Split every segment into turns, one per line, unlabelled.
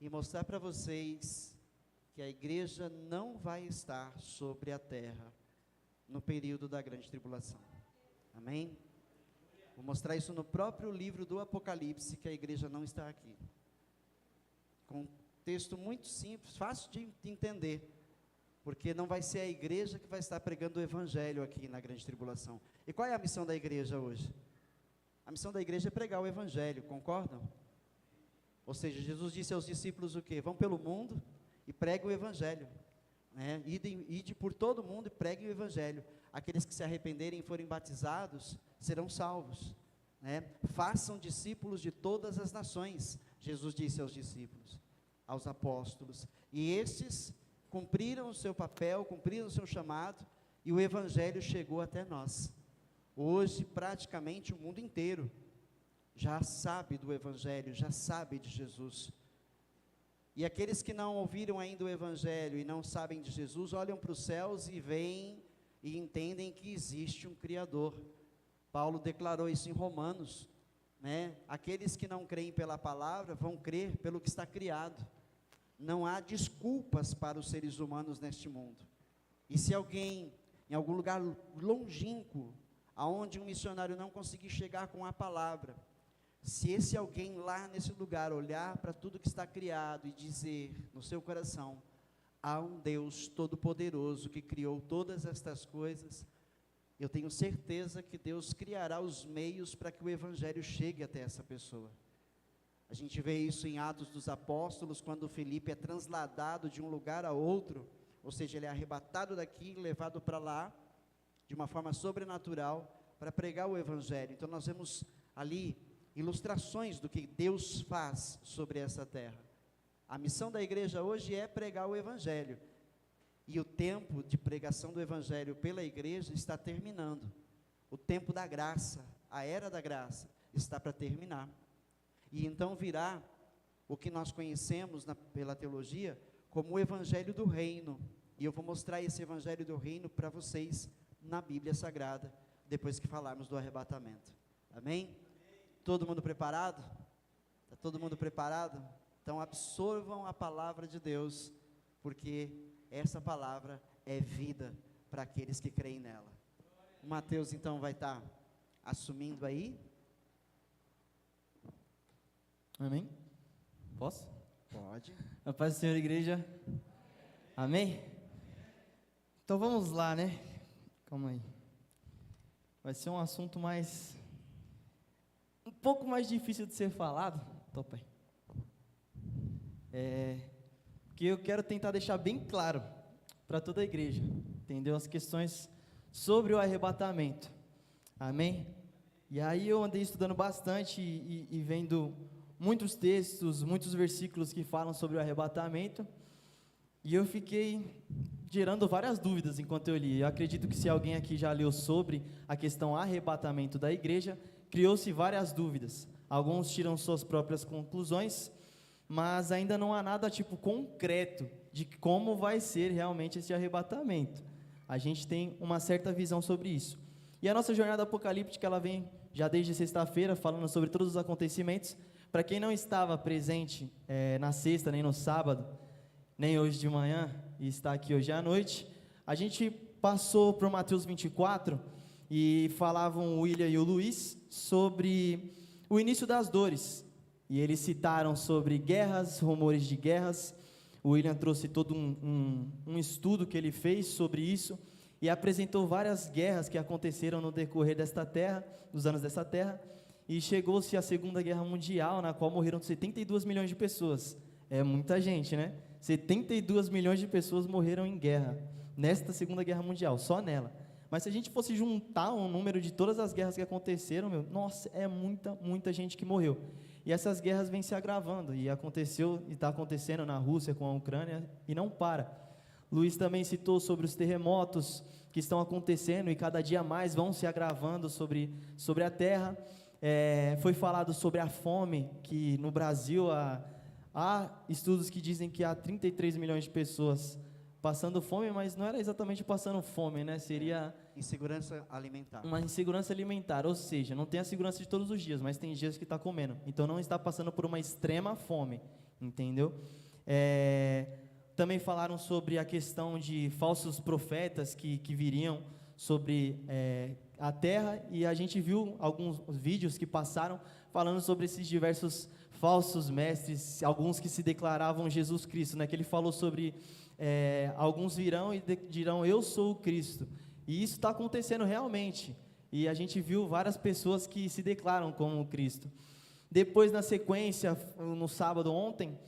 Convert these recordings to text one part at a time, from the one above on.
e mostrar para vocês que a igreja não vai estar sobre a terra no período da grande tribulação. Amém? Vou mostrar isso no próprio livro do Apocalipse, que a igreja não está aqui. Com um texto muito simples, fácil de entender, porque não vai ser a igreja que vai estar pregando o evangelho aqui na grande tribulação. E qual é a missão da igreja hoje? A missão da igreja é pregar o evangelho, concordam? Ou seja, Jesus disse aos discípulos o quê? Vão pelo mundo e preguem o evangelho, né? Ide por todo mundo e preguem o evangelho. Aqueles que se arrependerem e forem batizados serão salvos, né? Façam discípulos de todas as nações, Jesus disse aos discípulos, aos apóstolos, e estes cumpriram o seu papel, cumpriram o seu chamado, e o evangelho chegou até nós. Hoje, praticamente o mundo inteiro já sabe do evangelho, já sabe de Jesus. E aqueles que não ouviram ainda o evangelho e não sabem de Jesus, olham para os céus e veem e entendem que existe um Criador. Paulo declarou isso em Romanos, né? Aqueles que não creem pela palavra vão crer pelo que está criado. Não há desculpas para os seres humanos neste mundo. E se alguém, em algum lugar longínquo, aonde um missionário não conseguir chegar com a palavra, se esse alguém lá nesse lugar olhar para tudo que está criado e dizer no seu coração, há um Deus todo-poderoso que criou todas estas coisas, eu tenho certeza que Deus criará os meios para que o evangelho chegue até essa pessoa. A gente vê isso em Atos dos Apóstolos, quando Filipe é transladado de um lugar a outro, ou seja, ele é arrebatado daqui, levado para lá, de uma forma sobrenatural, para pregar o evangelho. Então nós vemos ali ilustrações do que Deus faz sobre essa terra. A missão da igreja hoje é pregar o evangelho, e o tempo de pregação do evangelho pela igreja está terminando. O tempo da graça, a era da graça, está para terminar. E então virá o que nós conhecemos pela teologia como o evangelho do reino, e eu vou mostrar esse evangelho do reino para vocês na Bíblia Sagrada, depois que falarmos do arrebatamento. Amém? Todo mundo preparado? Está todo mundo preparado? Então absorvam a palavra de Deus, porque essa palavra é vida para aqueles que creem nela. O Mateus então vai estar assumindo aí.
Amém? Posso?
Pode.
A paz do Senhor, igreja. Amém? Então vamos lá, né? Calma aí. Vai ser um assunto um pouco mais difícil de ser falado. Topa aí. Porque eu quero tentar deixar bem claro para toda a igreja, entendeu? As questões sobre o arrebatamento. Amém? E aí eu andei estudando bastante e vendo muitos textos, muitos versículos que falam sobre o arrebatamento, e eu fiquei gerando várias dúvidas enquanto eu li. Eu acredito que se alguém aqui já leu sobre a questão arrebatamento da igreja, criou-se várias dúvidas. Alguns tiram suas próprias conclusões, mas ainda não há nada tipo concreto de como vai ser realmente esse arrebatamento. A gente tem uma certa visão sobre isso. E a nossa jornada apocalíptica, ela vem já desde sexta-feira, falando sobre todos os acontecimentos. Para quem não estava presente na sexta, nem no sábado, nem hoje de manhã, e está aqui hoje à noite, a gente passou por Mateus 24, e falavam o William e o Luiz sobre o início das dores, e eles citaram sobre guerras, rumores de guerras. O William trouxe todo um estudo que ele fez sobre isso, e apresentou várias guerras que aconteceram no decorrer desta terra, dos anos dessa terra, e chegou-se à Segunda Guerra Mundial, na qual morreram 72 milhões de pessoas. É muita gente, né? 72 milhões de pessoas morreram em guerra, nesta Segunda Guerra Mundial, só nela. Mas se a gente fosse juntar o número de todas as guerras que aconteceram, nossa, é muita gente que morreu. E essas guerras vêm se agravando, e aconteceu, e está acontecendo na Rússia com a Ucrânia, e não para. Luiz também citou sobre os terremotos que estão acontecendo, e cada dia mais vão se agravando sobre a terra. Foi falado sobre a fome, que no Brasil há estudos que dizem que há 33 milhões de pessoas passando fome, mas não era exatamente passando fome, né? Seria
insegurança alimentar.
Uma insegurança alimentar, ou seja, não tem a segurança de todos os dias, mas tem dias que está comendo. Então não está passando por uma extrema fome. entendeu? Também falaram sobre a questão de falsos profetas que viriam sobre a terra, e a gente viu alguns vídeos que passaram falando sobre esses diversos falsos mestres, alguns que se declaravam Jesus Cristo, né? Que ele falou sobre alguns virão e dirão, eu sou o Cristo, e isso está acontecendo realmente, e a gente viu várias pessoas que se declaram como Cristo. Depois, na sequência, no sábado ontem,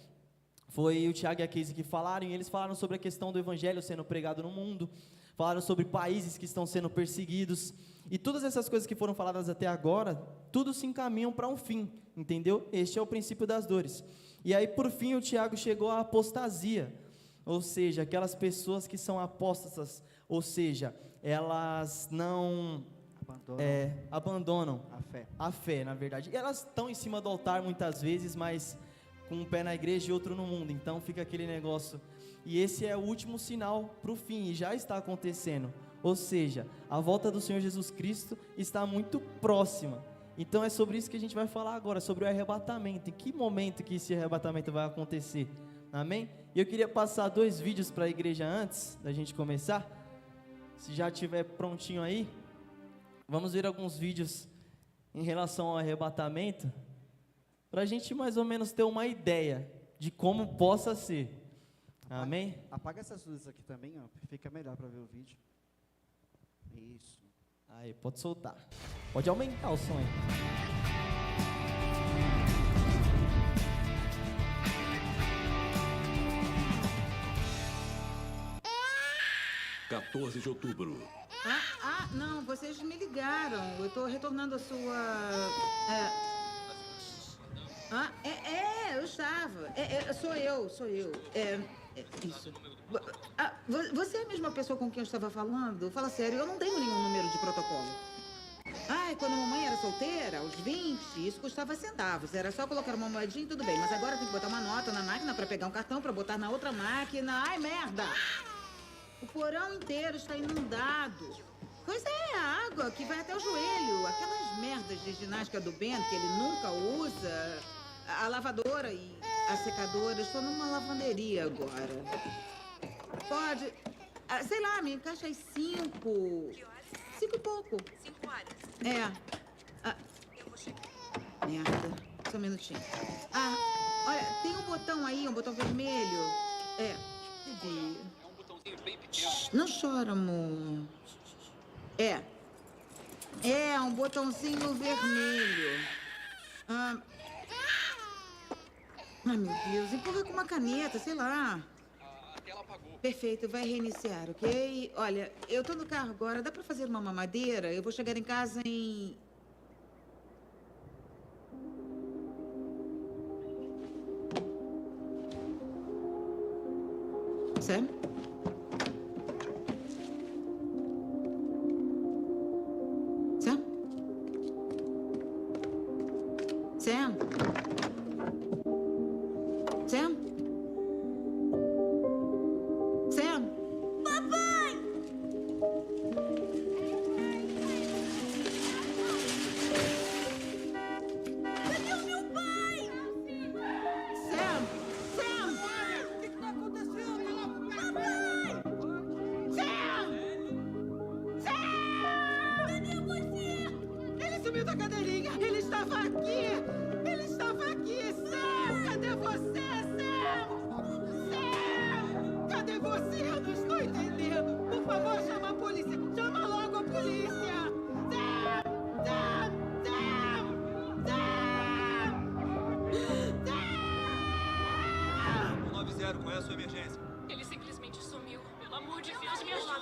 foi o Tiago e a Keise que falaram, e eles falaram sobre a questão do evangelho sendo pregado no mundo, falaram sobre países que estão sendo perseguidos, e todas essas coisas que foram faladas até agora, tudo se encaminham para um fim, entendeu? Este é o princípio das dores. E aí, por fim, o Tiago chegou à apostasia, ou seja, aquelas pessoas que são apóstatas, ou seja, elas não abandonam a fé, na verdade. E elas estão em cima do altar muitas vezes, mas com um pé na igreja e outro no mundo, então fica aquele negócio. E esse é o último sinal para o fim, e já está acontecendo. Ou seja, a volta do Senhor Jesus Cristo está muito próxima. Então é sobre isso que a gente vai falar agora, sobre o arrebatamento. Em que momento que esse arrebatamento vai acontecer? Amém? E eu queria passar 2 vídeos para a igreja antes da gente começar. Se já estiver prontinho aí, vamos ver alguns vídeos em relação ao arrebatamento, para a gente mais ou menos ter uma ideia de como possa ser. Amém?
Apaga essas luzes aqui também, ó, fica melhor para ver o vídeo. Isso.
Aí, pode soltar. Pode aumentar o som aí.
(14 de outubro).
Não, vocês me ligaram. Eu estou retornando a sua... eu estava. Sou eu. Isso. Você é a mesma pessoa com quem eu estava falando? Fala sério, eu não tenho nenhum número de protocolo. Quando a mamãe era solteira, aos 20, isso custava centavos. Era só colocar uma moedinha e tudo bem. Mas agora tem que botar uma nota na máquina para pegar um cartão, para botar na outra máquina. Ai, merda! O porão inteiro está inundado. Pois é, a água que vai até o joelho. Aquelas merdas de ginástica do Bento que ele nunca usa. A lavadora e a secadora. Estou numa lavanderia agora. Pode... sei lá, me encaixa às 5.
Que horas?
5 e pouco.
5 horas.
Eu vou chegar. Merda. Só um minutinho. Olha, tem um botão aí, um botão vermelho. Vi.
É um botãozinho bem pequeno.
Não chora, amor. Um botãozinho vermelho. Ai, meu Deus. Empurra com uma caneta, sei lá.
A tela apagou.
Perfeito, vai reiniciar, ok? Olha, eu tô no carro agora. Dá pra fazer uma mamadeira? Eu vou chegar em casa em... Sam? Sam? Sam? Sam? Sam? Papai! Cadê o meu pai? Sam? Sam? O que está acontecendo? Papai! Sam! Sam! Cadê você? Ele sumiu da cadeirinha. Ele estava aqui. Ele estava aqui. Sam! Cadê você, Sam? Sam! Cadê você? Eu não estou entendendo. Por favor, chama a polícia. Chama logo a polícia. Sam! Sam! Sam! Sam!
190, qual é a sua emergência?
Ele simplesmente sumiu. Pelo amor de Deus, me ajuda.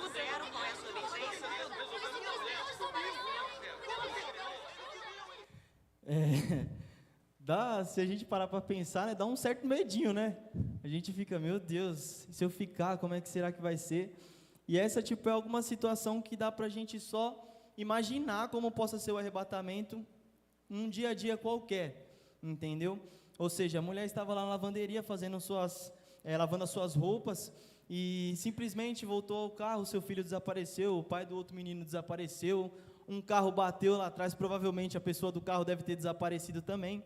Qual é a sua emergência?
Se a gente parar para pensar, né, dá um certo medinho, né? A gente fica, meu Deus, se eu ficar, como é que será que vai ser? E essa, é alguma situação que dá para a gente só imaginar como possa ser o arrebatamento num dia a dia qualquer, entendeu? Ou seja, a mulher estava lá na lavanderia fazendo lavando as suas roupas e simplesmente voltou ao carro, seu filho desapareceu, o pai do outro menino desapareceu, um carro bateu lá atrás, provavelmente a pessoa do carro deve ter desaparecido também.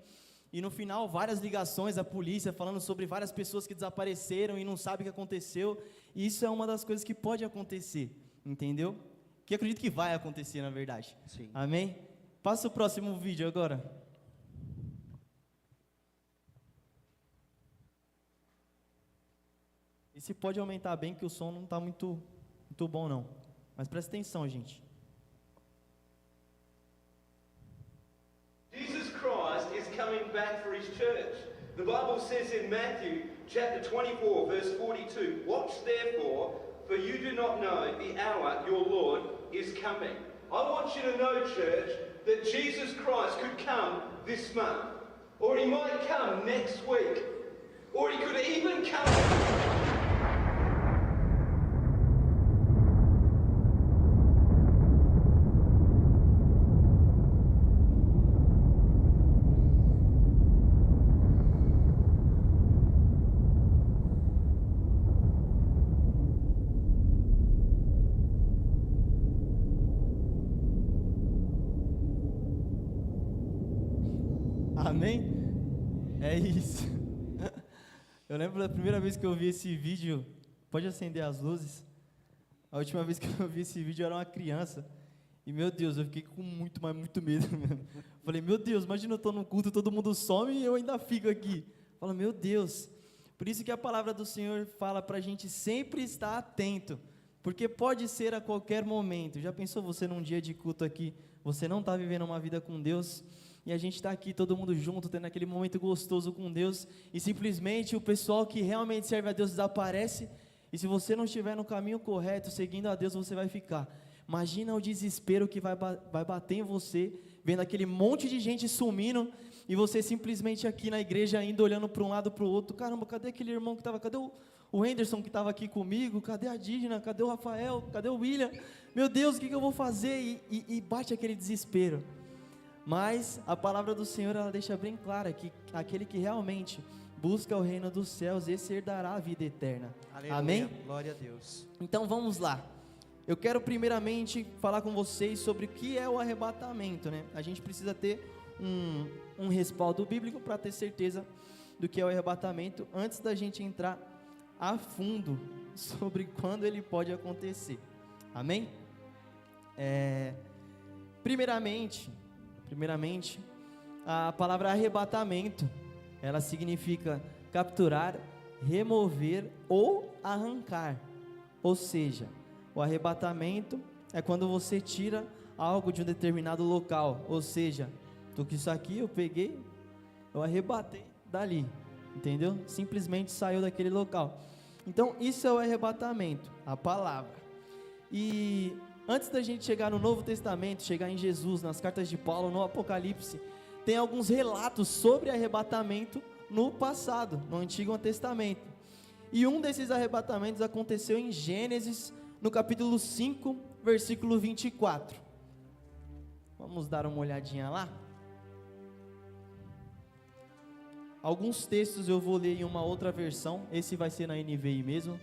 E no final, várias ligações à polícia falando sobre várias pessoas que desapareceram e não sabem o que aconteceu. E isso é uma das coisas que pode acontecer, entendeu? Que eu acredito que vai acontecer, na verdade.
Sim.
Amém? Passa o próximo vídeo agora. E se pode aumentar bem, que o som não está muito bom, não. Mas presta atenção, gente.
Jesus Christ is coming back for his church. The Bible says in Matthew chapter 24, verse 42, "Watch therefore, for you do not know the hour your Lord is coming." I want you to know, church, that Jesus Christ could come this month, or he might come next week, or he could even come...
Amém? É isso. Eu lembro da primeira vez que eu vi esse vídeo. Pode acender as luzes. A última vez que eu vi esse vídeo eu era uma criança. E meu Deus, eu fiquei com muito, mas muito medo mesmo. Falei, meu Deus, imagina eu estou no culto, todo mundo some e eu ainda fico aqui. Falo, meu Deus. Por isso que a palavra do Senhor fala para a gente sempre estar atento. Porque pode ser a qualquer momento. Já pensou você num dia de culto aqui, você não está vivendo uma vida com Deus, e a gente está aqui todo mundo junto, tendo aquele momento gostoso com Deus, e simplesmente o pessoal que realmente serve a Deus desaparece, e se você não estiver no caminho correto, seguindo a Deus, você vai ficar. Imagina o desespero que vai bater em você, vendo aquele monte de gente sumindo, e você simplesmente aqui na igreja ainda olhando para um lado para o outro. Caramba, cadê aquele irmão que estava, cadê o Henderson que estava aqui comigo, cadê a Dígina, cadê o Rafael, cadê o William? Meu Deus, o que eu vou fazer? E bate aquele desespero. Mas a palavra do Senhor, ela deixa bem clara que aquele que realmente busca o reino dos céus, esse herdará a vida eterna.
Aleluia.
Amém?
Glória a Deus.
Então vamos lá. Eu quero primeiramente falar com vocês sobre o que é o arrebatamento, né? A gente precisa ter um respaldo bíblico para ter certeza do que é o arrebatamento, antes da gente entrar a fundo sobre quando ele pode acontecer. Amém? Primeiramente, a palavra arrebatamento, ela significa capturar, remover ou arrancar. Ou seja, o arrebatamento é quando você tira algo de um determinado local. Ou seja, isso aqui eu peguei, eu arrebatei dali, entendeu? Simplesmente saiu daquele local. Então, isso é o arrebatamento, a palavra. E antes da gente chegar no Novo Testamento, chegar em Jesus, nas cartas de Paulo, no Apocalipse, tem alguns relatos sobre arrebatamento no passado, no Antigo Testamento. E um desses arrebatamentos aconteceu em Gênesis, no capítulo 5, versículo 24. Vamos dar uma olhadinha lá? Alguns textos eu vou ler em uma outra versão, esse vai ser na NVI mesmo,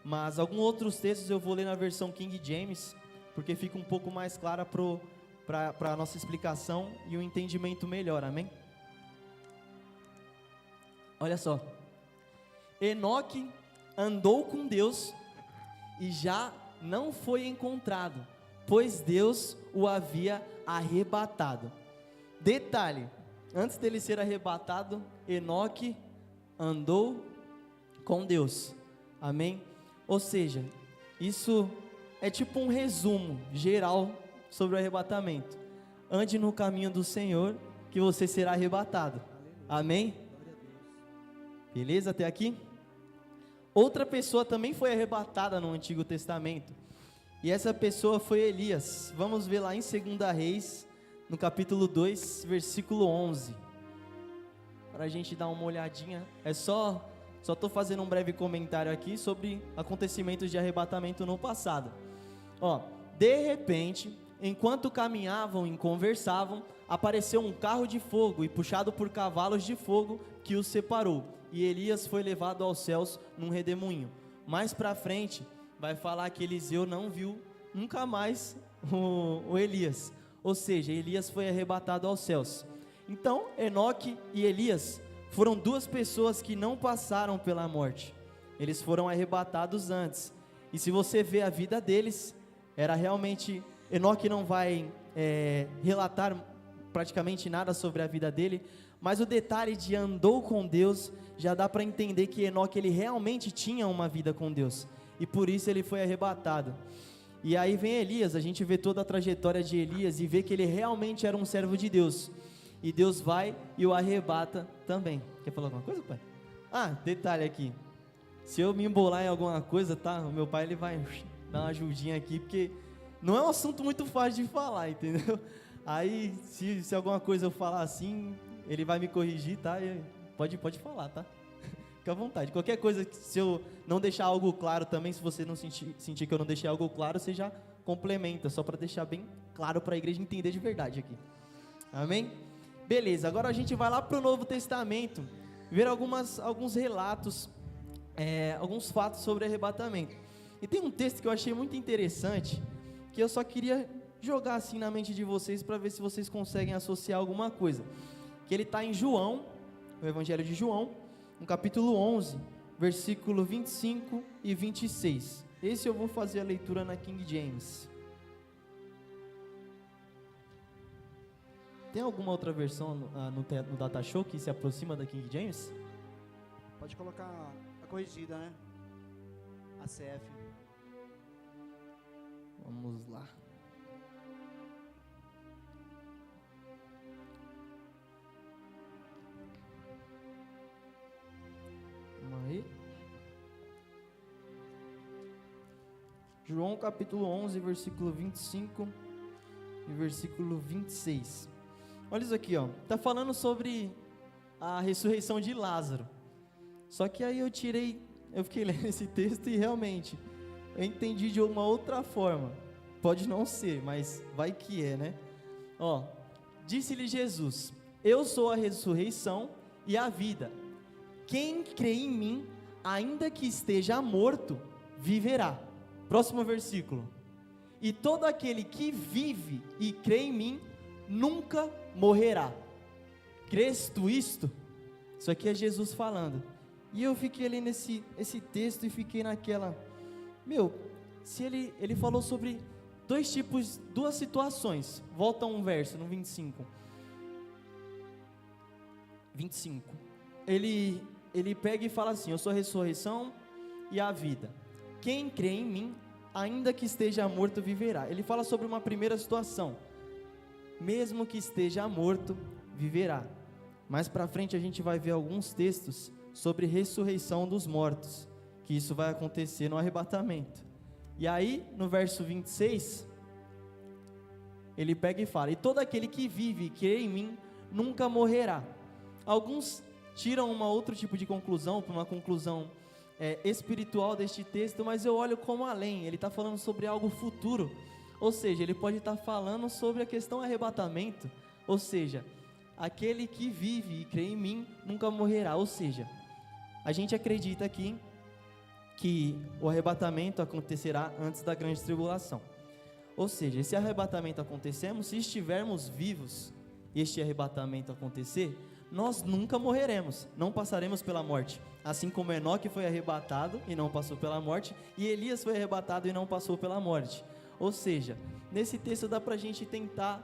mas alguns outros textos eu vou ler na versão King James, porque fica um pouco mais clara para a nossa explicação e um entendimento melhor, amém? Olha só, Enoque andou com Deus e já não foi encontrado, pois Deus o havia arrebatado. Detalhe, antes dele ser arrebatado, Enoque andou com Deus, amém? Ou seja, isso é tipo um resumo geral sobre o arrebatamento. Ande no caminho do Senhor, que você será arrebatado, amém? Beleza até aqui? Outra pessoa também foi arrebatada no Antigo Testamento, e essa pessoa foi Elias. Vamos ver lá em 2 Reis, no capítulo 2, versículo 11, para a gente dar uma olhadinha. Só estou fazendo um breve comentário aqui sobre acontecimentos de arrebatamento no passado. De repente, enquanto caminhavam e conversavam, apareceu um carro de fogo e puxado por cavalos de fogo que os separou, e Elias foi levado aos céus num redemoinho. Mais para frente vai falar que Eliseu não viu nunca mais o Elias, ou seja, Elias foi arrebatado aos céus. Então, Enoque e Elias foram duas pessoas que não passaram pela morte. Eles foram arrebatados antes. E se você vê a vida deles, era realmente... Enoque não vai relatar praticamente nada sobre a vida dele, mas o detalhe de andou com Deus, já dá para entender que Enoque ele realmente tinha uma vida com Deus, e por isso ele foi arrebatado. E aí vem Elias, a gente vê toda a trajetória de Elias e vê que ele realmente era um servo de Deus, e Deus vai e o arrebata também. Quer falar alguma coisa, pai? Ah, detalhe aqui, se eu me embolar em alguma coisa, tá? O meu pai ele vai dar uma ajudinha aqui, porque não é um assunto muito fácil de falar, entendeu? Aí, se alguma coisa eu falar assim, ele vai me corrigir, tá? Pode falar, tá? Fica à vontade. Qualquer coisa, se eu não deixar algo claro também, se você não sentir que eu não deixei algo claro, você já complementa, só para deixar bem claro para a igreja entender de verdade aqui. Amém? Beleza, agora a gente vai lá para o Novo Testamento, ver alguns relatos, alguns fatos sobre arrebatamento. E tem um texto que eu achei muito interessante, que eu só queria jogar assim na mente de vocês para ver se vocês conseguem associar alguma coisa. Que ele está em João, no Evangelho de João, no capítulo 11, versículo 25 e 26. Esse eu vou fazer a leitura na King James. Tem alguma outra versão no Data Show que se aproxima da King James?
Pode colocar a corrigida, né? A CF.
Vamos lá. Vamos aí. João capítulo 11, versículo 25 e versículo 26. Olha isso aqui, ó. Tá falando sobre a ressurreição de Lázaro. Só que aí eu fiquei lendo esse texto e realmente eu entendi de uma outra forma. Pode não ser, mas vai que é, né? Ó, disse-lhe Jesus: eu sou a ressurreição e a vida. Quem crê em mim, ainda que esteja morto, viverá. Próximo versículo. E todo aquele que vive e crê em mim, nunca morrerá. Crês tu isto? Isso aqui é Jesus falando. E eu fiquei lendo esse texto e fiquei naquela... se ele falou sobre duas situações. Volta um verso, no 25. Ele pega e fala assim: eu sou a ressurreição e a vida. Quem crê em mim, ainda que esteja morto, viverá. Ele fala sobre uma primeira situação: mesmo que esteja morto, viverá. Mais para frente a gente vai ver alguns textos sobre ressurreição dos mortos, que isso vai acontecer no arrebatamento. E aí, no verso 26, ele pega e fala: e todo aquele que vive e crê em mim, nunca morrerá. Alguns tiram outro tipo de conclusão, para uma conclusão espiritual deste texto, mas eu olho como além. Ele está falando sobre algo futuro, ou seja, ele pode estar falando sobre a questão arrebatamento, ou seja, aquele que vive e crê em mim, nunca morrerá. Ou seja, a gente acredita aqui que o arrebatamento acontecerá antes da grande tribulação. Ou seja, esse arrebatamento acontecemos, se estivermos vivos, este arrebatamento acontecer, nós nunca morreremos, não passaremos pela morte. Assim como Enoque foi arrebatado e não passou pela morte, e Elias foi arrebatado e não passou pela morte. Ou seja, nesse texto dá pra gente tentar,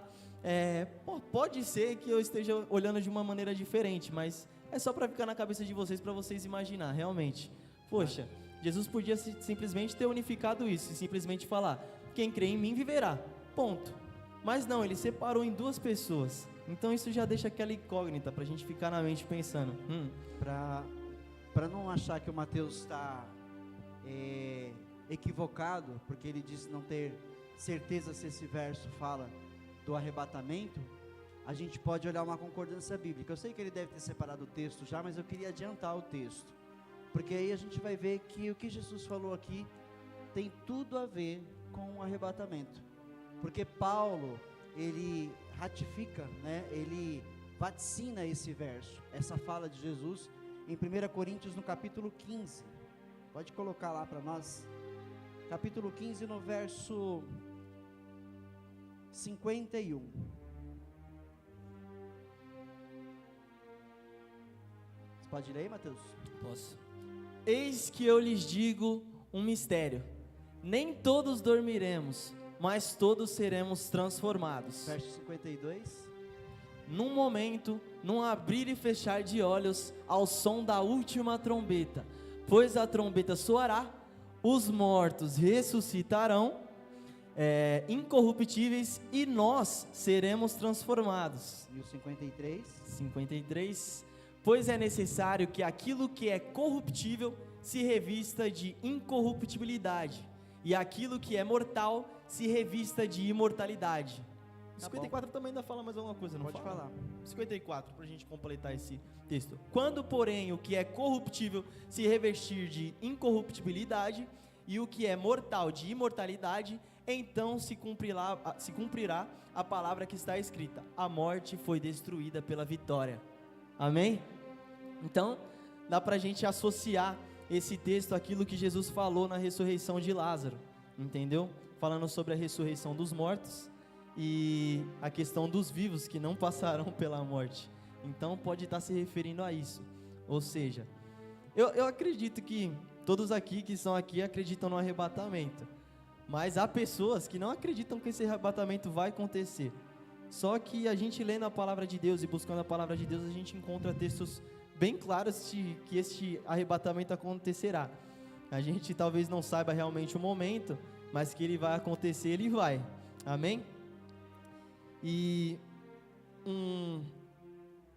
pode ser que eu esteja olhando de uma maneira diferente, mas é só para ficar na cabeça de vocês, para vocês imaginar, realmente. Poxa, Jesus podia simplesmente ter unificado isso, e simplesmente falar: quem crê em mim viverá, ponto. Mas não, ele separou em duas pessoas. Então isso já deixa aquela incógnita para a gente ficar na mente pensando.
Para não achar que o Mateus está equivocado, porque ele diz não ter certeza se esse verso fala do arrebatamento, a gente pode olhar uma concordância bíblica. Eu sei que ele deve ter separado o texto já, mas eu queria adiantar o texto, porque aí a gente vai ver que o que Jesus falou aqui tem tudo a ver com o arrebatamento, porque Paulo, ele ratifica, né, ele vaticina esse verso, essa fala de Jesus, em 1 Coríntios, no capítulo 15, pode colocar lá para nós, capítulo 15, no verso 51, Pode ler, Mateus?
Posso. Eis que eu lhes digo um mistério. Nem todos dormiremos, mas todos seremos transformados.
Verso 52.
Num momento, num abrir e fechar de olhos, ao som da última trombeta. Pois a trombeta soará, os mortos ressuscitarão, incorruptíveis, e nós seremos transformados.
E o 53.
53. Pois é necessário que aquilo que é corruptível se revista de incorruptibilidade, e aquilo que é mortal se revista de imortalidade.
Tá
54 também ainda fala mais alguma coisa, não
Pode
fala?
falar.
54, para a gente completar esse texto. Quando, porém, o que é corruptível se revestir de incorruptibilidade, e o que é mortal de imortalidade, então se cumprirá a palavra que está escrita: a morte foi destruída pela vitória. Amém? Então, dá para a gente associar esse texto àquilo que Jesus falou na ressurreição de Lázaro, entendeu? Falando sobre a ressurreição dos mortos e a questão dos vivos que não passarão pela morte. Então, pode estar se referindo a isso. Ou seja, eu acredito que todos aqui que estão aqui acreditam no arrebatamento, mas há pessoas que não acreditam que esse arrebatamento vai acontecer. Só que a gente lendo a palavra de Deus e buscando a palavra de Deus, a gente encontra textos bem claros de que este arrebatamento acontecerá. A gente talvez não saiba realmente o momento, mas que ele vai acontecer, ele vai. Amém? E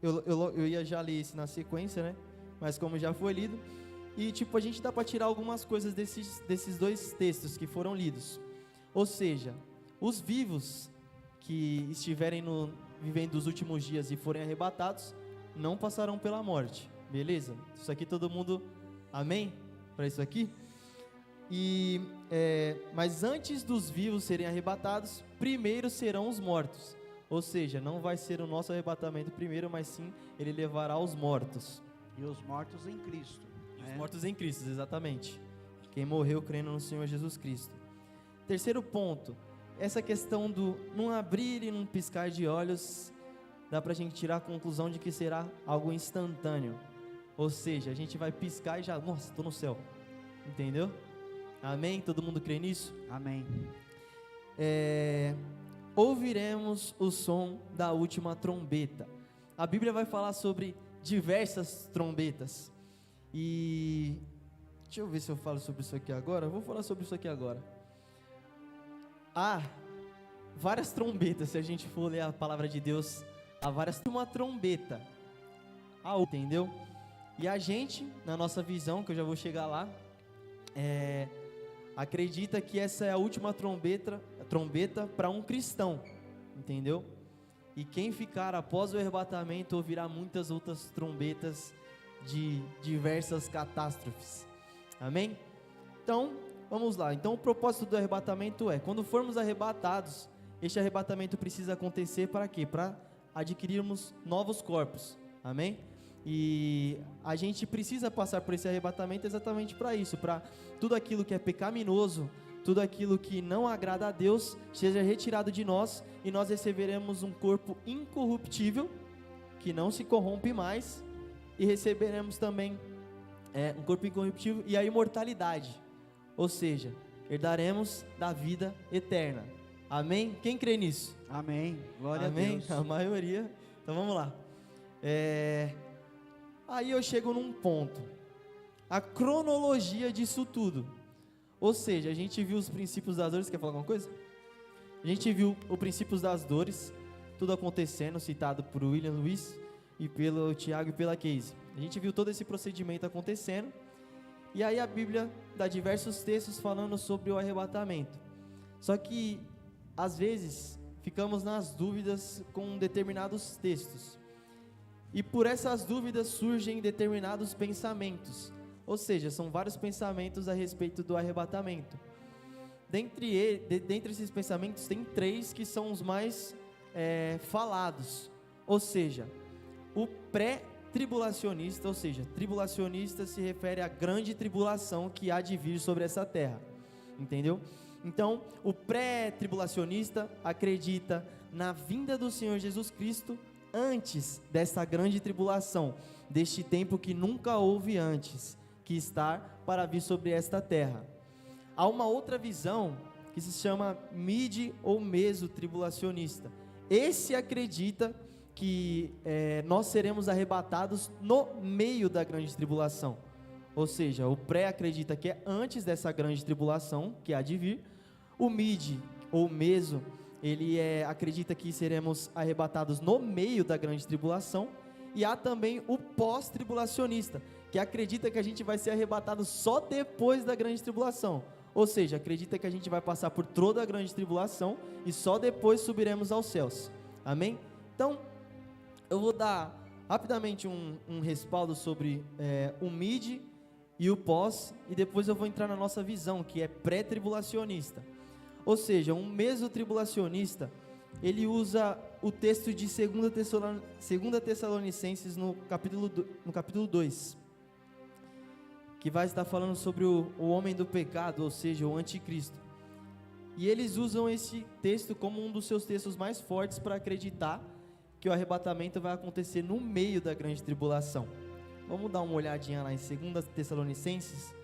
eu ia já ler isso na sequência, né? Mas como já foi lido, e a gente dá para tirar algumas coisas desses dois textos que foram lidos. Ou seja, os vivos que estiverem vivendo os últimos dias e forem arrebatados, não passarão pela morte, beleza? Isso aqui todo mundo, amém? Para isso aqui? Mas antes dos vivos serem arrebatados, primeiro serão os mortos. Ou seja, não vai ser o nosso arrebatamento primeiro, mas sim ele levará os mortos.
E os mortos em Cristo.
Os mortos em Cristo, exatamente. Quem morreu crendo no Senhor Jesus Cristo. Terceiro ponto, essa questão do não abrir e não piscar de olhos, dá pra gente tirar a conclusão de que será algo instantâneo. Ou seja, a gente vai piscar e já, nossa, estou no céu. Entendeu? Amém? Todo mundo crê nisso?
Amém.
Ouviremos o som da última trombeta. A Bíblia vai falar sobre diversas trombetas. E deixa eu ver se eu falo sobre isso aqui agora. Eu vou falar sobre isso aqui agora. Há várias trombetas, se a gente for ler a palavra de Deus, há várias, uma trombeta, entendeu? E a gente, na nossa visão, que eu já vou chegar lá, acredita que essa é a última trombeta para um cristão, entendeu? E quem ficar após o arrebatamento ouvirá muitas outras trombetas de diversas catástrofes, amém? Então, vamos lá. Então, o propósito do arrebatamento quando formos arrebatados, este arrebatamento precisa acontecer para quê? Para adquirirmos novos corpos, amém? E a gente precisa passar por esse arrebatamento exatamente para isso, para tudo aquilo que é pecaminoso, tudo aquilo que não agrada a Deus, seja retirado de nós, e nós receberemos um corpo incorruptível, que não se corrompe mais, e receberemos também um corpo incorruptível e a imortalidade, ou seja, herdaremos da vida eterna. Amém? Quem crê nisso?
Amém. Glória
Amém?
a Deus.
A maioria. Então vamos lá. Aí eu chego num ponto. A cronologia disso tudo. Ou seja, a gente viu os princípios das dores. Quer falar alguma coisa? A gente viu os princípios das dores, tudo acontecendo, citado por William Lewis e pelo Tiago e pela Casey. A gente viu todo esse procedimento acontecendo. E aí a Bíblia dá diversos textos falando sobre o arrebatamento. Só que, às vezes, ficamos nas dúvidas com determinados textos. E por essas dúvidas surgem determinados pensamentos. Ou seja, são vários pensamentos a respeito do arrebatamento. Dentre esses pensamentos, tem 3 que são os mais falados. Ou seja, o pré-tribulacionista, ou seja, tribulacionista se refere à grande tribulação que há de vir sobre essa terra. Entendeu? Então, o pré-tribulacionista acredita na vinda do Senhor Jesus Cristo antes dessa grande tribulação. deste tempo que nunca houve antes, que está para vir sobre esta terra. Há uma outra visão que se chama mid ou meso tribulacionista. Esse acredita que nós seremos arrebatados no meio da grande tribulação. Ou seja, o pré acredita que é antes dessa grande tribulação, que há de vir. O mid ou meso, ele acredita que seremos arrebatados no meio da grande tribulação. E há também o pós-tribulacionista, que acredita que a gente vai ser arrebatado só depois da grande tribulação. Ou seja, acredita que a gente vai passar por toda a grande tribulação e só depois subiremos aos céus. Amém? Então, eu vou dar rapidamente um respaldo sobre o mid e o pós, e depois eu vou entrar na nossa visão, que é pré-tribulacionista. Ou seja, um mesotribulacionista, ele usa o texto de 2 Tessalonicenses no capítulo 2, que vai estar falando sobre o homem do pecado, ou seja, o anticristo. E eles usam esse texto como um dos seus textos mais fortes para acreditar que o arrebatamento vai acontecer no meio da grande tribulação. Vamos dar uma olhadinha lá em 2 Tessalonicenses,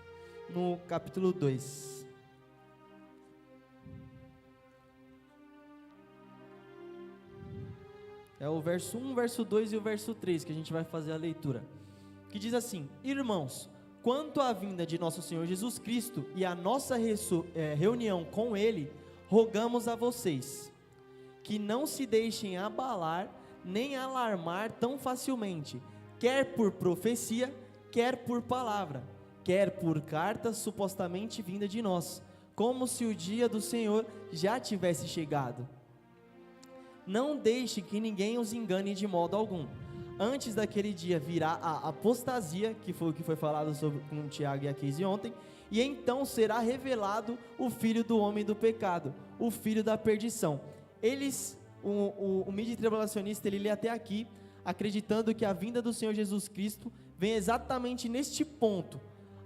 no capítulo 2. É o verso 1, o verso 2 e o verso 3 que a gente vai fazer a leitura. Que diz assim: Irmãos, quanto à vinda de nosso Senhor Jesus Cristo e a nossa reunião com Ele, rogamos a vocês, que não se deixem abalar nem alarmar tão facilmente, quer por profecia, quer por palavra, quer por carta supostamente vinda de nós, como se o dia do Senhor já tivesse chegado. Não deixe que ninguém os engane de modo algum. Antes daquele dia virá a apostasia, que foi o que foi falado com o Tiago e a Casey ontem, e então será revelado o filho do homem do pecado, o filho da perdição. O mídia tribulacionista, ele lê até aqui, acreditando que a vinda do Senhor Jesus Cristo vem exatamente neste ponto,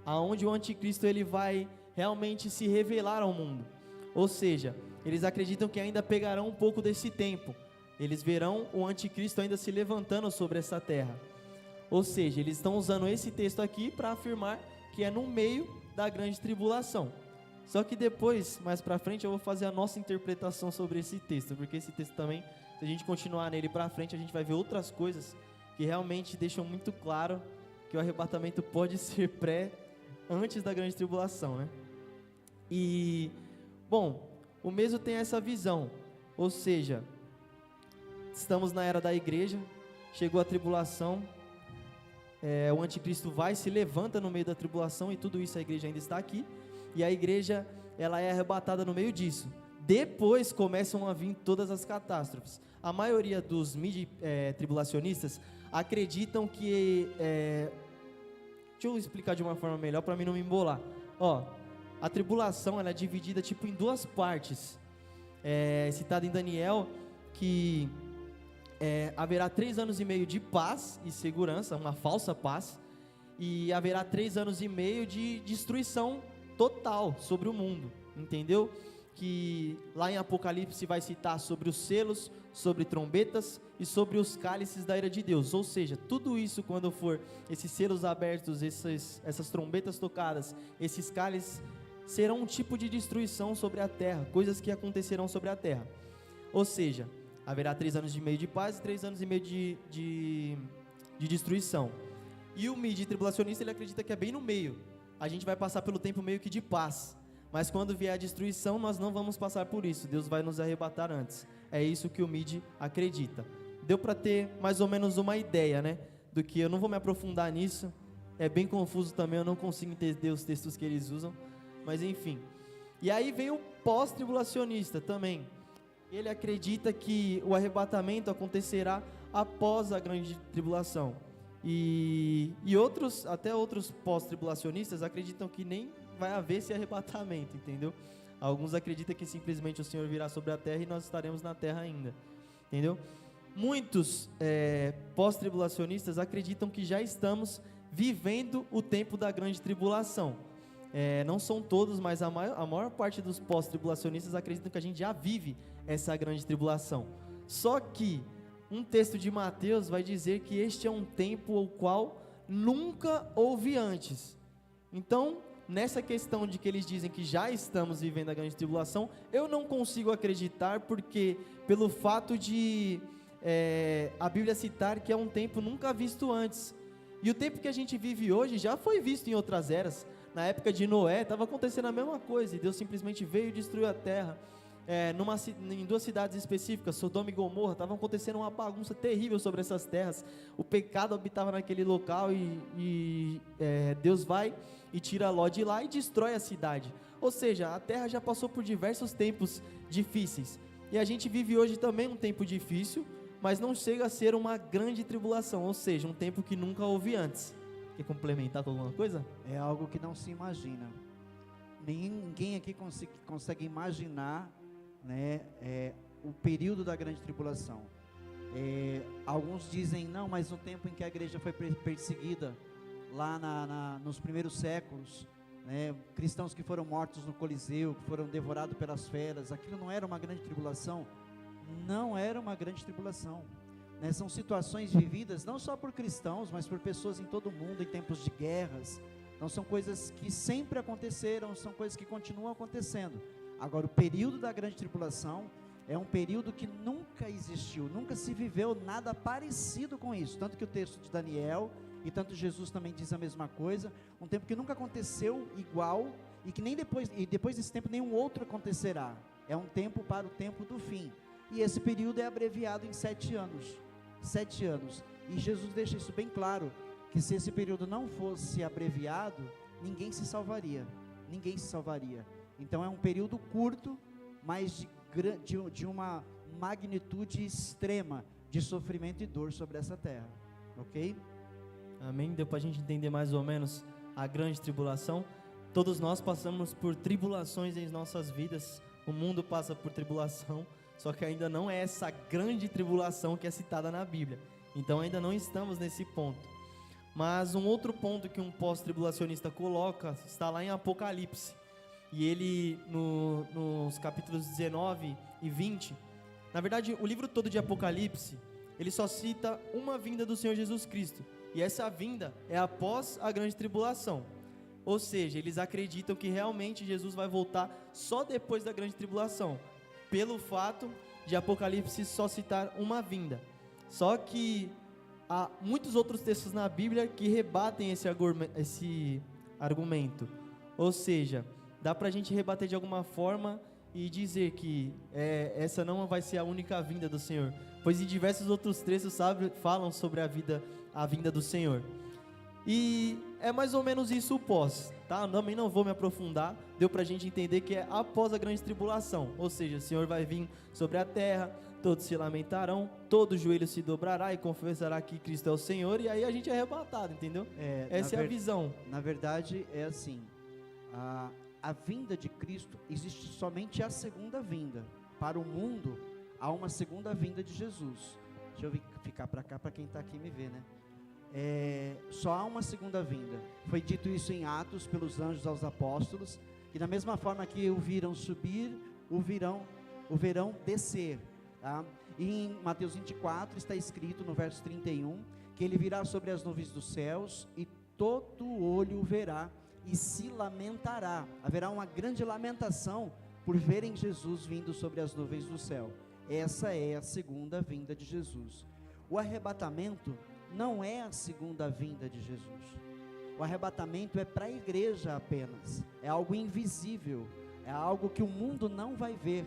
aonde o anticristo ele vai realmente se revelar ao mundo. Ou seja, eles acreditam que ainda pegarão um pouco desse tempo. Eles verão o anticristo ainda se levantando sobre essa terra. Ou seja, eles estão usando esse texto aqui para afirmar que é no meio da grande tribulação. Só que depois, mais para frente, eu vou fazer a nossa interpretação sobre esse texto, porque esse texto também, se a gente continuar nele para frente, a gente vai ver outras coisas que realmente deixam muito claro que o arrebatamento pode ser antes da grande tribulação, né? E, bom, o mesmo tem essa visão, ou seja, estamos na era da igreja, chegou a tribulação, o anticristo se levanta no meio da tribulação, e tudo isso a igreja ainda está aqui, e a igreja ela é arrebatada no meio disso. Depois começam a vir todas as catástrofes. A maioria dos tribulacionistas acreditam que, deixa eu explicar de uma forma melhor para mim não me embolar. A tribulação ela é dividida em duas partes. Citado em Daniel que haverá 3 anos e meio de paz e segurança, uma falsa paz, e haverá 3 anos e meio de destruição total sobre o mundo, entendeu? Que lá em Apocalipse vai citar sobre os selos, sobre trombetas e sobre os cálices da ira de Deus. Ou seja, tudo isso, quando for esses selos abertos, essas trombetas tocadas, esses cálices, serão um tipo de destruição sobre a terra, coisas que acontecerão sobre a terra. Ou seja, haverá 3 anos e meio de paz e 3 anos e meio de destruição. E o mídia tribulacionista, ele acredita que é bem no meio. A gente vai passar pelo tempo meio que de paz, mas quando vier a destruição, nós não vamos passar por isso. Deus vai nos arrebatar antes. É isso que o mídia acredita. Deu para ter mais ou menos uma ideia, né? Do que eu não vou me aprofundar nisso. É bem confuso também, eu não consigo entender os textos que eles usam. Mas enfim. E aí vem o pós-tribulacionista também. Ele acredita que o arrebatamento acontecerá após a grande tribulação. E até outros pós-tribulacionistas acreditam que nem vai haver esse arrebatamento, entendeu? Alguns acreditam que simplesmente o Senhor virá sobre a terra e nós estaremos na terra ainda, entendeu? Muitos pós-tribulacionistas acreditam que já estamos vivendo o tempo da grande tribulação. Não são todos, mas a maior parte dos pós-tribulacionistas acreditam que a gente já vive essa grande tribulação. Só que um texto de Mateus vai dizer que este é um tempo o qual nunca houve antes. Então, nessa questão de que eles dizem que já estamos vivendo a grande tribulação, eu não consigo acreditar, porque pelo fato de a Bíblia citar que é um tempo nunca visto antes, e o tempo que a gente vive hoje já foi visto em outras eras. Na época de Noé estava acontecendo a mesma coisa, e Deus simplesmente veio e destruiu a terra. Em duas cidades específicas, Sodoma e Gomorra, estava acontecendo uma bagunça terrível sobre essas terras. O pecado habitava naquele local, e Deus vai e tira Ló de lá e destrói a cidade. Ou seja, a terra já passou por diversos tempos difíceis, e a gente vive hoje também um tempo difícil, mas não chega a ser uma grande tribulação, ou seja, um tempo que nunca houve antes. Quer complementar com alguma coisa?
É algo que não se imagina. Ninguém aqui consegue imaginar, né, o período da grande tribulação. Alguns dizem, não, mas no tempo em que a igreja foi perseguida, lá nos primeiros séculos, né, cristãos que foram mortos no Coliseu, que foram devorados pelas feras, aquilo não era uma grande tribulação? Não era uma grande tribulação, né? São situações vividas não só por cristãos, mas por pessoas em todo o mundo, em tempos de guerras. Então são coisas que sempre aconteceram, são coisas que continuam acontecendo. Agora, o período da grande tribulação é um período que nunca existiu, nunca se viveu nada parecido com isso, tanto que o texto de Daniel, e tanto Jesus também diz a mesma coisa, um tempo que nunca aconteceu igual, e que nem depois desse tempo nenhum outro acontecerá. É um tempo para o tempo do fim, e esse período é abreviado em 7 anos, 7 anos, e Jesus deixa isso bem claro, que se esse período não fosse abreviado, ninguém se salvaria, então é um período curto, mas de uma magnitude extrema, de sofrimento e dor sobre essa terra, ok?
Amém? Deu para a gente entender mais ou menos a grande tribulação. Todos nós passamos por tribulações em nossas vidas, o mundo passa por tribulação, só que ainda não é essa grande tribulação que é citada na Bíblia, então ainda não estamos nesse ponto. Mas um outro ponto que um pós-tribulacionista coloca está lá em Apocalipse, e ele nos capítulos 19 e 20, na verdade o livro todo de Apocalipse, ele só cita uma vinda do Senhor Jesus Cristo, e essa vinda é após a grande tribulação. Ou seja, eles acreditam que realmente Jesus vai voltar só depois da grande tribulação, pelo fato de Apocalipse só citar uma vinda. Só que há muitos outros textos na Bíblia que rebatem esse argumento. Ou seja, dá para a gente rebater de alguma forma e dizer que essa não vai ser a única vinda do Senhor, pois em diversos outros textos falam sobre a vinda do Senhor. E é mais ou menos isso o pós, tá? Também não vou me aprofundar, deu pra gente entender que é após a grande tribulação, ou seja, o Senhor vai vir sobre a terra, todos se lamentarão, todo joelho se dobrará e confessará que Cristo é o Senhor, e aí a gente é arrebatado, entendeu? Essa é a visão.
Na verdade, é assim, a vinda de Cristo, existe somente a segunda vinda. Para o mundo, há uma segunda vinda de Jesus. Deixa eu ficar para cá, para quem está aqui me ver, né? Só há uma segunda vinda. Foi dito isso em Atos pelos anjos aos apóstolos, que da mesma forma que o viram subir, o verão descer, tá? E em Mateus 24 está escrito no verso 31, que ele virá sobre as nuvens dos céus, e todo olho o verá, e se lamentará. Haverá uma grande lamentação por verem Jesus vindo sobre as nuvens do céu. Essa é a segunda vinda de Jesus. O arrebatamento não é a segunda vinda de Jesus. O arrebatamento é para a igreja apenas, é algo invisível, é algo que o mundo não vai ver.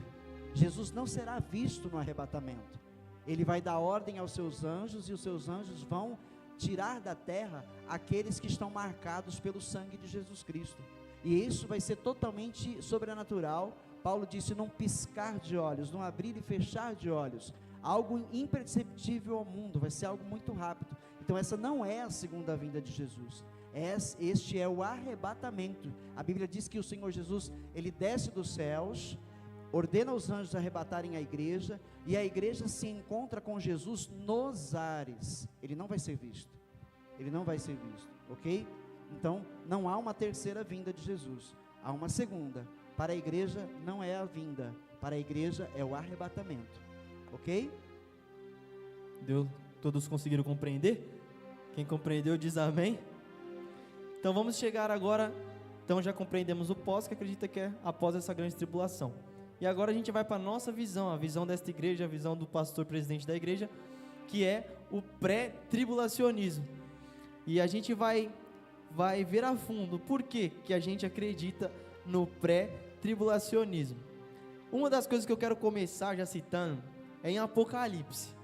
Jesus não será visto no arrebatamento. Ele vai dar ordem aos seus anjos, e os seus anjos vão tirar da terra aqueles que estão marcados pelo sangue de Jesus Cristo, e isso vai ser totalmente sobrenatural. Paulo disse, num piscar de olhos, num abrir e fechar de olhos, algo imperceptível ao mundo, vai ser algo muito rápido. Então essa não é a segunda vinda de Jesus, este é o arrebatamento. A Bíblia diz que o Senhor Jesus, ele desce dos céus, ordena os anjos arrebatarem a igreja, e a igreja se encontra com Jesus nos ares. Ele não vai ser visto, ok? Então não há uma terceira vinda de Jesus, há uma segunda. Para a igreja não é a vinda, para a igreja é o arrebatamento, ok?
Todos conseguiram compreender? Quem compreendeu diz amém. Então vamos chegar agora. Então já compreendemos o pós, que acredita que é após essa grande tribulação. E agora a gente vai para a nossa visão, a visão desta igreja, a visão do pastor presidente da igreja, que é o pré-tribulacionismo. E a gente vai ver a fundo por que a gente acredita no pré-tribulacionismo. Uma das coisas que eu quero começar já citando é em Apocalipse.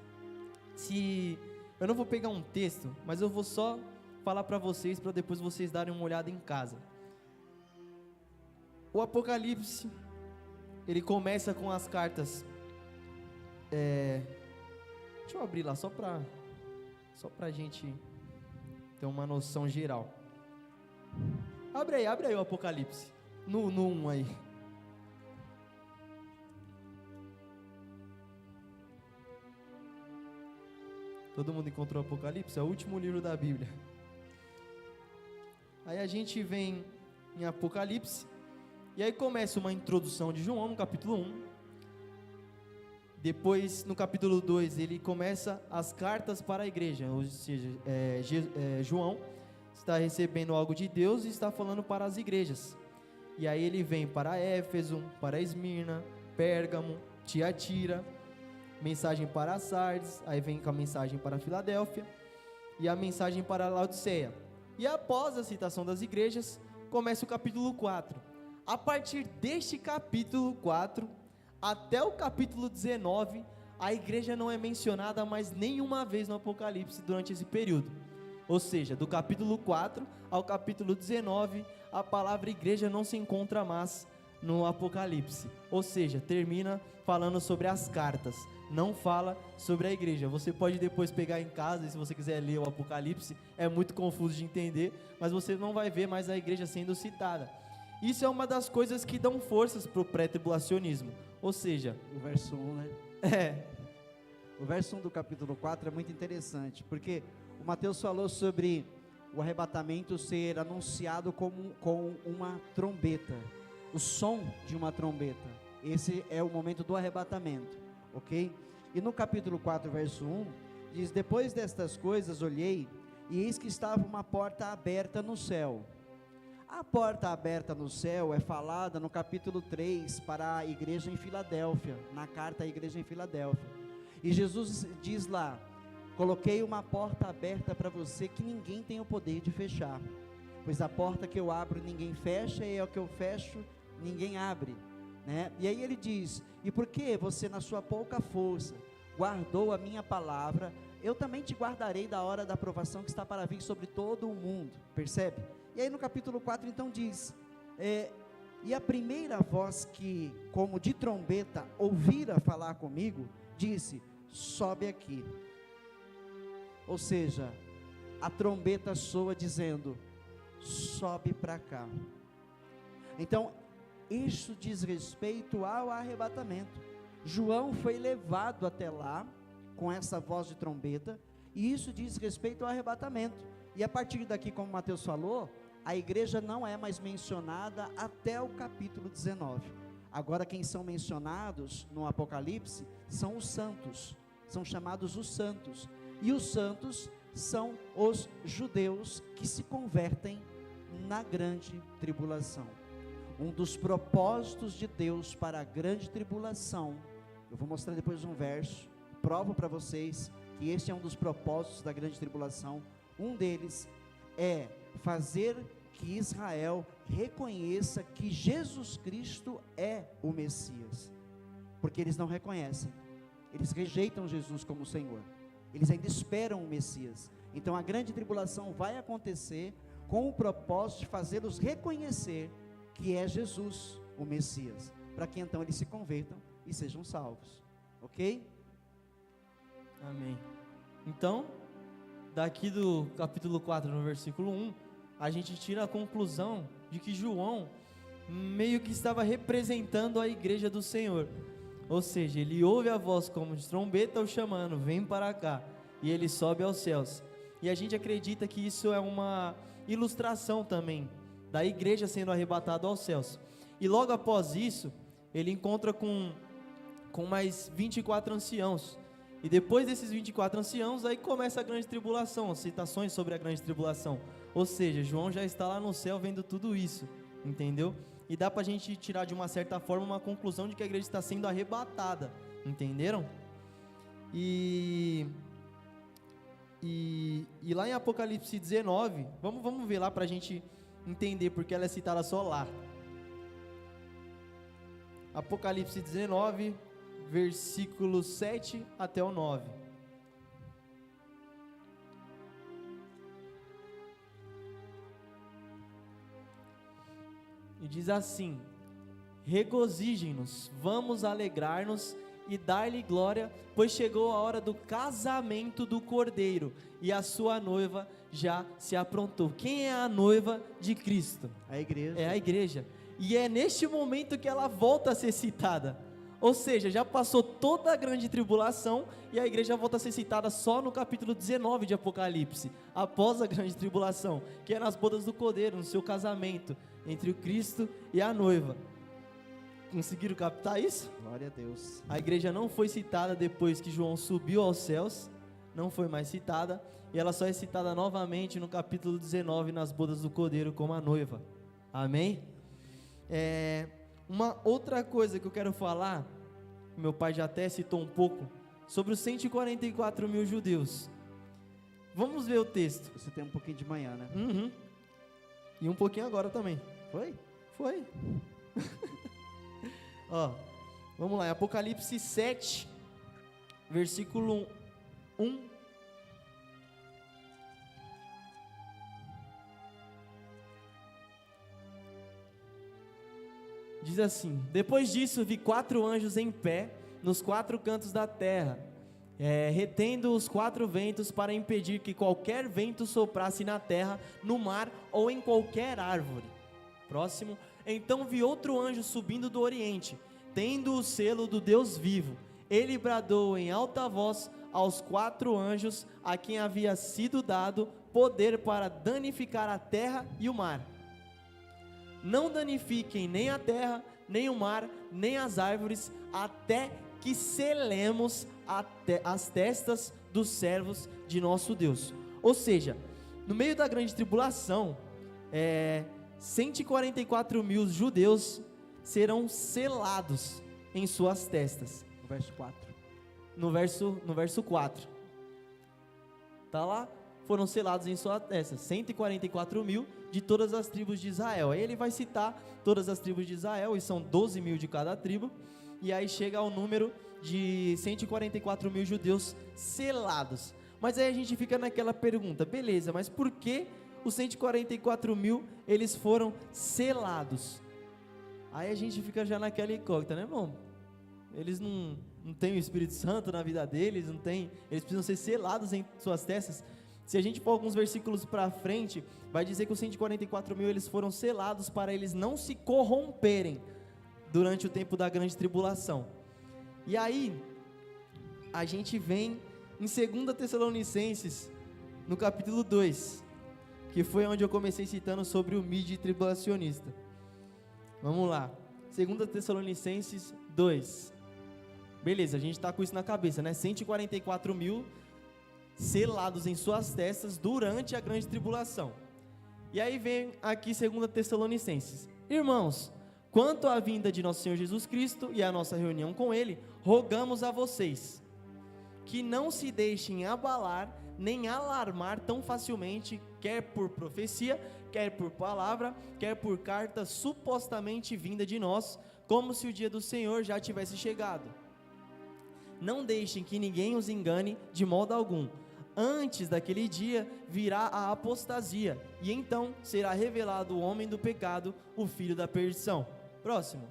Eu não vou pegar um texto, mas eu vou só falar para vocês, para depois vocês darem uma olhada em casa. O Apocalipse, ele começa com as cartas. Deixa eu abrir lá só pra gente ter uma noção geral. Abre aí o Apocalipse. No 1 aí. Todo mundo encontrou o Apocalipse? É o último livro da Bíblia. Aí a gente vem em Apocalipse. E aí começa uma introdução de João no capítulo 1. Depois, no capítulo 2, ele começa as cartas para a igreja. Ou seja, João está recebendo algo de Deus e está falando para as igrejas. E aí ele vem para Éfeso, para Esmirna, Pérgamo, Tiatira, mensagem para Sardes, aí vem com a mensagem para Filadélfia e a mensagem para Laodiceia. E após a citação das igrejas, começa o capítulo 4. A partir deste capítulo 4 até o capítulo 19, a igreja não é mencionada mais nenhuma vez no Apocalipse durante esse período. Ou seja, do capítulo 4 ao capítulo 19, a palavra igreja não se encontra mais no Apocalipse. Ou seja, termina falando sobre as cartas, não fala sobre a igreja. Você pode depois pegar em casa, e se você quiser ler o Apocalipse, é muito confuso de entender, mas você não vai ver mais a igreja sendo citada. Isso é uma das coisas que dão forças para o pré-tribulacionismo. Ou seja,
O verso 1, né? O verso 1 do capítulo 4 é muito interessante, porque o Mateus falou sobre o arrebatamento ser anunciado com uma trombeta, o som de uma trombeta. Esse é o momento do arrebatamento, ok? E no capítulo 4, verso 1, diz: depois destas coisas olhei, e eis que estava uma porta aberta no céu. A porta aberta no céu é falada no capítulo 3 para a igreja em Filadélfia, na carta à igreja em Filadélfia. E Jesus diz lá: coloquei uma porta aberta para você que ninguém tem o poder de fechar. Pois a porta que eu abro ninguém fecha, e a que eu fecho ninguém abre, né? E aí ele diz: e porque você na sua pouca força guardou a minha palavra, eu também te guardarei da hora da provação que está para vir sobre todo o mundo. Percebe? E aí no capítulo 4 então diz: e a primeira voz que, como de trombeta, ouvira falar comigo, disse: sobe aqui. Ou seja, a trombeta soa dizendo: sobe para cá. Então, isso diz respeito ao arrebatamento. João foi levado até lá com essa voz de trombeta, e isso diz respeito ao arrebatamento. E a partir daqui, como Mateus falou, a igreja não é mais mencionada até o capítulo 19. Agora quem são mencionados no Apocalipse são os santos, são chamados os santos. E os santos são os judeus que se convertem na grande tribulação. Um dos propósitos de Deus para a grande tribulação, eu vou mostrar depois um verso, provo para vocês que este é um dos propósitos da grande tribulação. Um deles é fazer que Israel reconheça que Jesus Cristo é o Messias, porque eles não reconhecem, eles rejeitam Jesus como Senhor, eles ainda esperam o Messias. Então a grande tribulação vai acontecer com o propósito de fazê-los reconhecer que é Jesus o Messias, para que então eles se convertam e sejam salvos, ok?
Amém. Então, daqui do capítulo 4, no versículo 1, a gente tira a conclusão de que João meio que estava representando a igreja do Senhor. Ou seja, ele ouve a voz como de trombeta o chamando: vem para cá, e ele sobe aos céus. E a gente acredita que isso é uma ilustração também da igreja sendo arrebatada aos céus. E logo após isso, ele encontra com mais 24 anciãos. E depois desses 24 anciãos, aí começa a grande tribulação, as citações sobre a grande tribulação. Ou seja, João já está lá no céu vendo tudo isso, entendeu? E dá pra gente tirar de uma certa forma uma conclusão de que a igreja está sendo arrebatada, entenderam? E lá em Apocalipse 19, vamos ver lá pra gente entender porque ela é citada só lá. Apocalipse 19, versículos 7 até o 9. E diz assim: regozijem-nos, vamos alegrar-nos e dar-lhe glória, pois chegou a hora do casamento do Cordeiro, e a sua noiva já se aprontou. Quem é a noiva de Cristo?
A igreja.
É a igreja. E é neste momento que ela volta a ser citada. Ou seja, já passou toda a grande tribulação e a igreja volta a ser citada só no capítulo 19 de Apocalipse, após a grande tribulação, que é nas bodas do Cordeiro, no seu casamento entre o Cristo e a noiva. Conseguiram captar isso?
Glória a Deus.
A igreja não foi citada depois que João subiu aos céus, não foi mais citada, e ela só é citada novamente no capítulo 19, nas bodas do Cordeiro, como a noiva. Amém? Uma outra coisa que eu quero falar, meu pai já até citou um pouco, sobre os 144 mil judeus. Vamos ver o texto.
Você tem um pouquinho de manhã, né?
Uhum. E um pouquinho agora também.
Foi?
Foi. Ó, vamos lá, Apocalipse 7, versículo 1. Diz assim: depois disso vi 4 anjos em pé nos 4 cantos da terra, retendo os 4 ventos para impedir que qualquer vento soprasse na terra, no mar ou em qualquer árvore. Próximo. Então vi outro anjo subindo do oriente, tendo o selo do Deus vivo. Ele bradou em alta voz aos 4 anjos a quem havia sido dado poder para danificar a terra e o mar. Não danifiquem nem a terra, nem o mar, nem as árvores, até que selemos as testas dos servos de nosso Deus. Ou seja, no meio da grande tribulação, 144 mil judeus serão selados em suas testas.
No verso 4.
No verso 4. Tá lá? Foram selados em suas testas, 144 mil de todas as tribos de Israel. Aí ele vai citar todas as tribos de Israel, e são 12 mil de cada tribo, e aí chega ao número de 144 mil judeus selados. Mas aí a gente fica naquela pergunta, beleza, mas por que os 144 mil, eles foram selados? Aí a gente fica já naquela incógnita, né, irmão? Eles não têm o Espírito Santo na vida deles, eles precisam ser selados em suas testas. Se a gente for alguns versículos para frente, vai dizer que os 144 mil, eles foram selados para eles não se corromperem durante o tempo da grande tribulação. E aí, a gente vem em 2 Tessalonicenses, no capítulo 2, que foi onde eu comecei citando sobre o mídia tribulacionista. Vamos lá, 2 Tessalonicenses 2. Beleza, a gente está com isso na cabeça, né? 144 mil selados em suas testas durante a grande tribulação. E aí vem aqui 2 Tessalonicenses: irmãos, quanto à vinda de nosso Senhor Jesus Cristo e à nossa reunião com Ele, rogamos a vocês que não se deixem abalar nem alarmar tão facilmente, quer por profecia, quer por palavra, quer por carta supostamente vinda de nós, como se o dia do Senhor já tivesse chegado. Não deixem que ninguém os engane de modo algum. Antes daquele dia virá a apostasia, e então será revelado o homem do pecado, o filho da perdição. Próximo.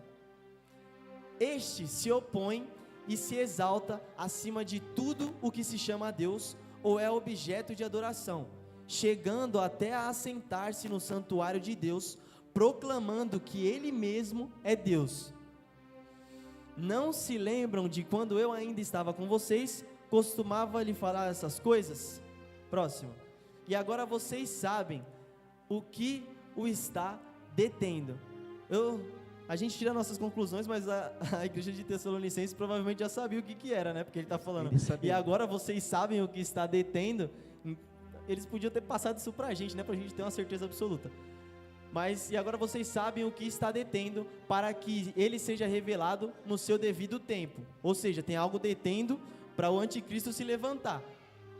Este se opõe e se exalta acima de tudo o que se chama a Deus ou é objeto de adoração, chegando até a assentar-se no santuário de Deus, proclamando que Ele mesmo é Deus. Não se lembram de quando eu ainda estava com vocês, costumava lhe falar essas coisas? Próximo. E agora vocês sabem o que o está detendo. Eu a gente tira nossas conclusões, mas a igreja de Tessalonicenses provavelmente já sabia o que era, né? Porque ele está falando,
Ele sabia.
e agora vocês sabem o que está detendo. Eles podiam ter passado isso pra gente, né? Pra gente ter uma certeza absoluta. Mas, e agora vocês sabem o que está detendo para que ele seja revelado no seu devido tempo. Ou seja, tem algo detendo para o anticristo se levantar.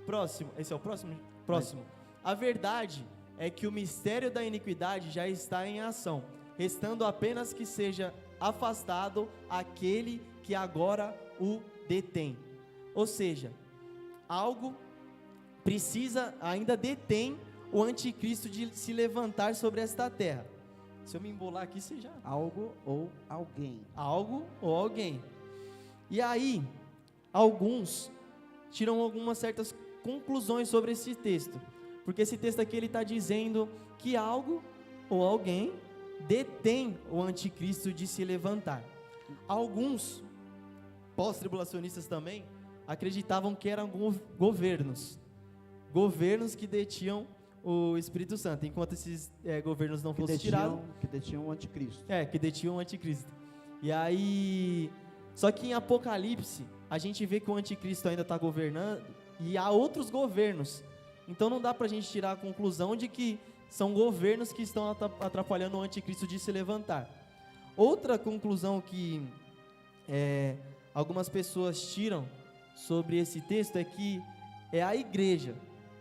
Próximo, esse é o próximo? Próximo. A verdade é que o mistério da iniquidade já está em ação, restando apenas que seja afastado aquele que agora o detém. Ou seja, algo ainda detém o anticristo de se levantar sobre esta terra. Se eu me embolar aqui, você já...
Algo ou alguém.
Algo ou alguém. E aí, alguns tiram algumas certas conclusões sobre esse texto. Porque esse texto aqui, ele está dizendo que algo ou alguém detém o anticristo de se levantar. Alguns pós-tribulacionistas também acreditavam que eram governos que detinham o Espírito Santo, enquanto esses governos não fossem tirados.
Que detinham o anticristo.
Que detinham o anticristo. E aí, só que em Apocalipse, a gente vê que o anticristo ainda está governando, e há outros governos. Então não dá para a gente tirar a conclusão de que são governos que estão atrapalhando o anticristo de se levantar. Outra conclusão que algumas pessoas tiram sobre esse texto é que é a igreja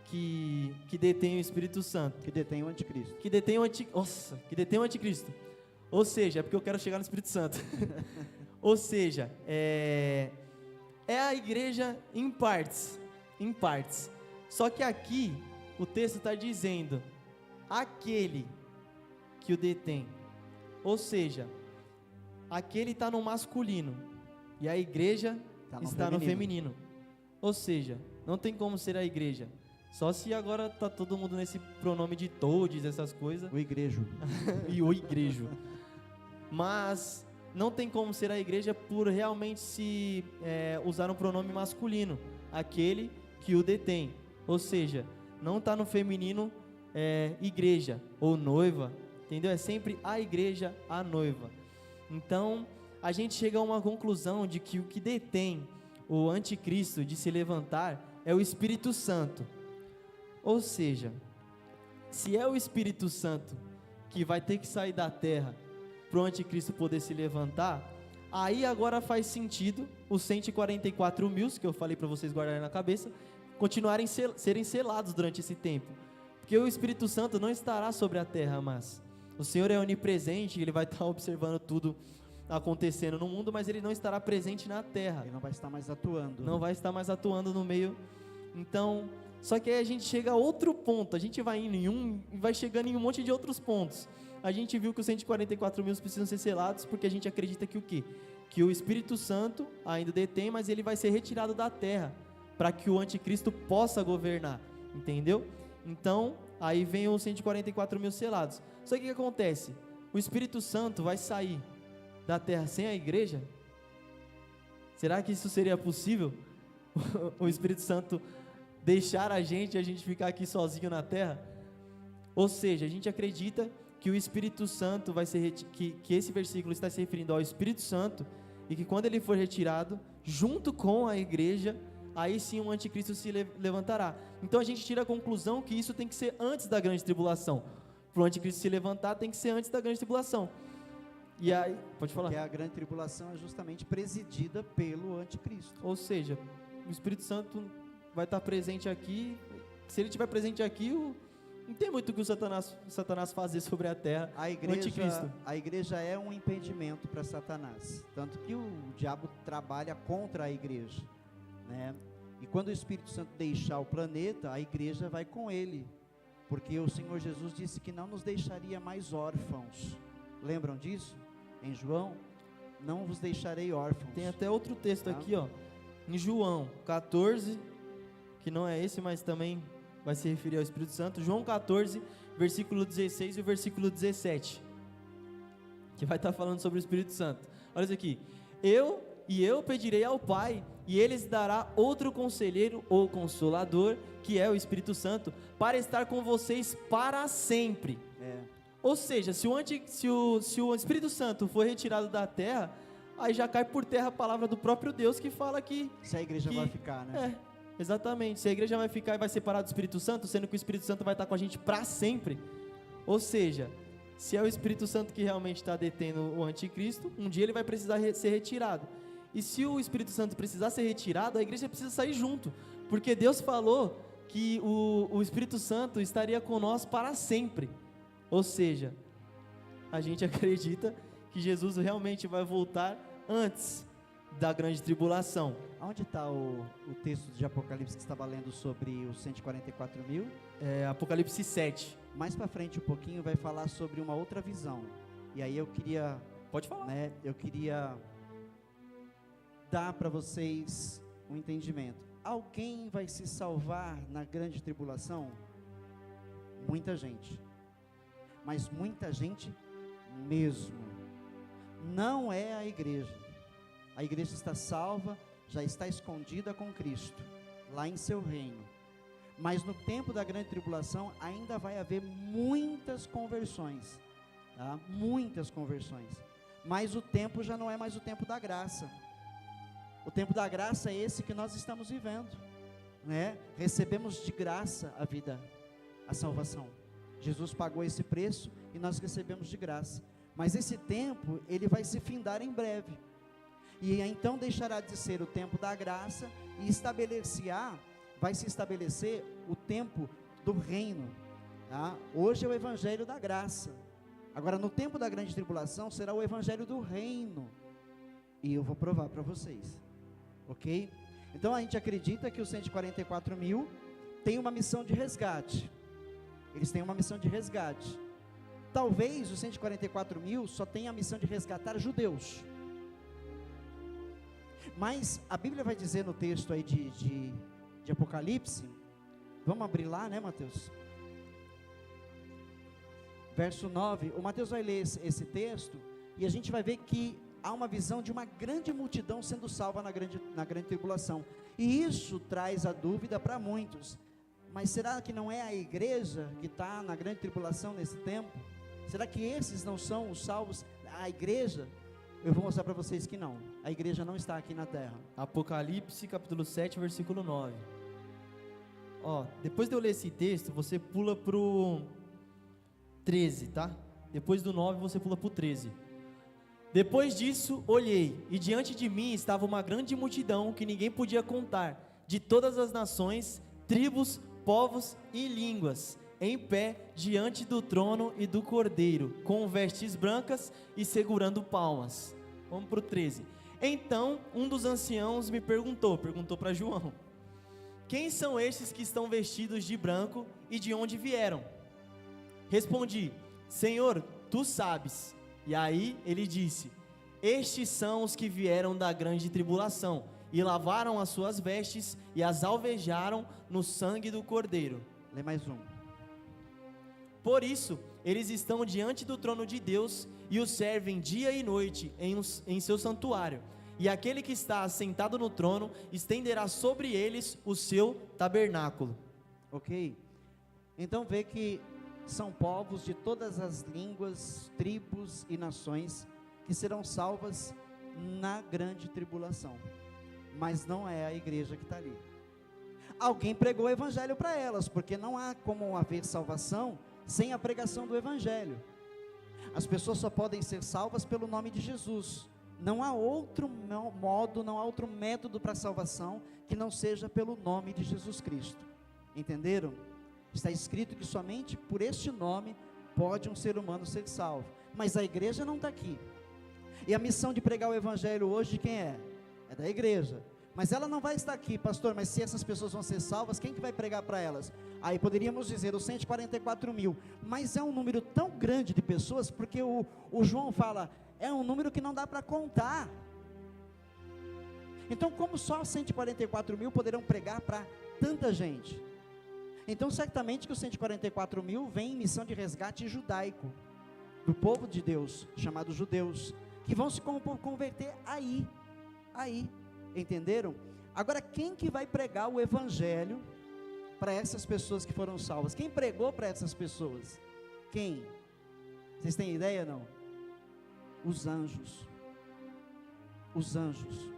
que detém o Espírito Santo.
Que detém o anticristo.
Que detém o anticristo. Ou seja, é porque eu quero chegar no Espírito Santo. Ou seja, é a igreja em partes. Só que aqui, o texto está dizendo, aquele que o detém. Ou seja, aquele está no masculino, e a igreja está no feminino. Ou seja, não tem como ser a igreja. Só se agora tá todo mundo nesse pronome de todes, essas coisas.
O igrejo.
E o igrejo. Mas não tem como ser a igreja por realmente se usar um pronome masculino. Aquele que o detém. Ou seja, não está no feminino igreja ou noiva. Entendeu? É sempre a igreja, a noiva. Então, a gente chega a uma conclusão de que o que detém o anticristo de se levantar é o Espírito Santo. Ou seja, se é o Espírito Santo que vai ter que sair da terra para o anticristo poder se levantar, aí agora faz sentido os 144 mil, que eu falei para vocês guardarem na cabeça, continuarem serem selados durante esse tempo. Porque o Espírito Santo não estará sobre a terra, mas o Senhor é onipresente, Ele vai estar observando tudo acontecendo no mundo, mas Ele não estará presente na terra.
Ele não vai estar mais atuando.
Não vai estar mais atuando no meio. Então, só que aí a gente chega a outro ponto, a gente vai indo em um e vai chegando em um monte de outros pontos. A gente viu que os 144 mil precisam ser selados porque a gente acredita que o quê? Que o Espírito Santo ainda detém, mas ele vai ser retirado da terra para que o anticristo possa governar, entendeu? Então, aí vem os 144 mil selados. Só que o que acontece? O Espírito Santo vai sair da terra sem a igreja? Será que isso seria possível? O Espírito Santo deixar a gente ficar aqui sozinho na terra? Ou seja, a gente acredita que o Espírito Santo vai ser que esse versículo está se referindo ao Espírito Santo, e que quando ele for retirado, junto com a igreja, aí sim o anticristo se levantará. Então a gente tira a conclusão que isso tem que ser antes da grande tribulação. Para o anticristo se levantar, tem que ser antes da grande tribulação. E aí, pode falar.
Porque a grande tribulação é justamente presidida pelo anticristo.
Ou seja, o Espírito Santo vai estar presente aqui. Se ele estiver presente aqui, não tem muito o que o Satanás fazer sobre a terra.
A igreja é um impedimento para Satanás. Tanto que o diabo trabalha contra a igreja, né? E quando o Espírito Santo deixar o planeta, a igreja vai com ele. Porque o Senhor Jesus disse que não nos deixaria mais órfãos. Lembram disso? Em João, não vos deixarei órfãos.
Tem até outro texto aqui, ó, em João 14, que não é esse, mas também vai se referir ao Espírito Santo. João 14, versículo 16 e o versículo 17, que vai estar falando sobre o Espírito Santo. Olha isso aqui. Eu pedirei ao Pai, e Ele lhes dará outro conselheiro ou consolador, que é o Espírito Santo, para estar com vocês para sempre. Ou seja, se o Espírito Santo for retirado da terra, aí já cai por terra a palavra do próprio Deus que fala que...
Se a igreja vai ficar, né?
Exatamente. Se a igreja vai ficar e vai separar do Espírito Santo, sendo que o Espírito Santo vai estar com a gente para sempre. Ou seja, se é o Espírito Santo que realmente está detendo o anticristo, um dia ele vai precisar ser retirado. E se o Espírito Santo precisar ser retirado, a igreja precisa sair junto. Porque Deus falou que o Espírito Santo estaria com nós para sempre. Ou seja, a gente acredita que Jesus realmente vai voltar antes da grande tribulação.
Onde está o texto de Apocalipse que estava lendo sobre os 144 mil?
Apocalipse 7.
Mais para frente um pouquinho vai falar sobre uma outra visão. E aí eu queria...
Pode falar.
Eu queria dar para vocês um entendimento. Alguém vai se salvar na grande tribulação? Muita gente. Mas muita gente mesmo. Não é a igreja. A igreja está salva, já está escondida com Cristo, lá em seu reino. Mas no tempo da grande tribulação ainda vai haver muitas conversões, tá? Muitas conversões. Mas o tempo já não é mais o tempo da graça. O tempo da graça é esse que nós estamos vivendo, né? Recebemos de graça a vida, a salvação. Jesus pagou esse preço e nós recebemos de graça. Mas esse tempo, ele vai se findar em breve. E então deixará de ser o tempo da graça e vai se estabelecer o tempo do reino, tá? Hoje é o evangelho da graça. Agora, no tempo da grande tribulação, será o evangelho do reino. E eu vou provar para vocês, ok? Então, a gente acredita que os 144 mil têm uma missão de resgate. Eles têm uma missão de resgate. Talvez os 144 mil só tenham a missão de resgatar judeus. Mas a Bíblia vai dizer no texto aí de Apocalipse, vamos abrir lá, né, Mateus? Verso 9, o Mateus vai ler esse texto, e a gente vai ver que há uma visão de uma grande multidão sendo salva na grande tribulação, e isso traz a dúvida para muitos, mas será que não é a igreja que está na grande tribulação nesse tempo? Será que esses não são os salvos, a igreja? Eu vou mostrar para vocês que não, a igreja não está aqui na terra.
Apocalipse capítulo 7, versículo 9. Depois de eu ler esse texto, você pula pro 13, tá? Depois do 9 você pula pro 13. Depois disso olhei, e diante de mim estava uma grande multidão que ninguém podia contar, de todas as nações, tribos, povos e línguas, em pé diante do trono e do Cordeiro, com vestes brancas e segurando palmas. Vamos para o 13. Então um dos anciãos me perguntou para João: quem são estes que estão vestidos de branco e de onde vieram? Respondi: Senhor, tu sabes. E aí ele disse: estes são os que vieram da grande tribulação e lavaram as suas vestes e as alvejaram no sangue do Cordeiro.
Lê mais um.
Por isso, eles estão diante do trono de Deus e o servem dia e noite em seu santuário. E aquele que está assentado no trono estenderá sobre eles o seu tabernáculo.
Ok? Então vê que são povos de todas as línguas, tribos e nações que serão salvas na grande tribulação. Mas não é a igreja que está ali. Alguém pregou o evangelho para elas, porque não há como haver salvação sem a pregação do evangelho. As pessoas só podem ser salvas pelo nome de Jesus. Não há outro modo, não há outro método para a salvação que não seja pelo nome de Jesus Cristo. Entenderam? Está escrito que somente por este nome pode um ser humano ser salvo. Mas a igreja não está aqui. E a missão de pregar o evangelho hoje de quem é? É da igreja. Mas ela não vai estar aqui, pastor, mas se essas pessoas vão ser salvas, quem que vai pregar para elas? Aí poderíamos dizer os 144 mil, mas é um número tão grande de pessoas, porque o João fala, é um número que não dá para contar. Então como só 144 mil poderão pregar para tanta gente? Então certamente que os 144 mil vêm em missão de resgate judaico, do povo de Deus, chamados judeus, que vão se converter aí, entenderam? Agora quem que vai pregar o evangelho para essas pessoas que foram salvas? Quem pregou para essas pessoas? Quem? Vocês têm ideia, não? Os anjos. Os anjos.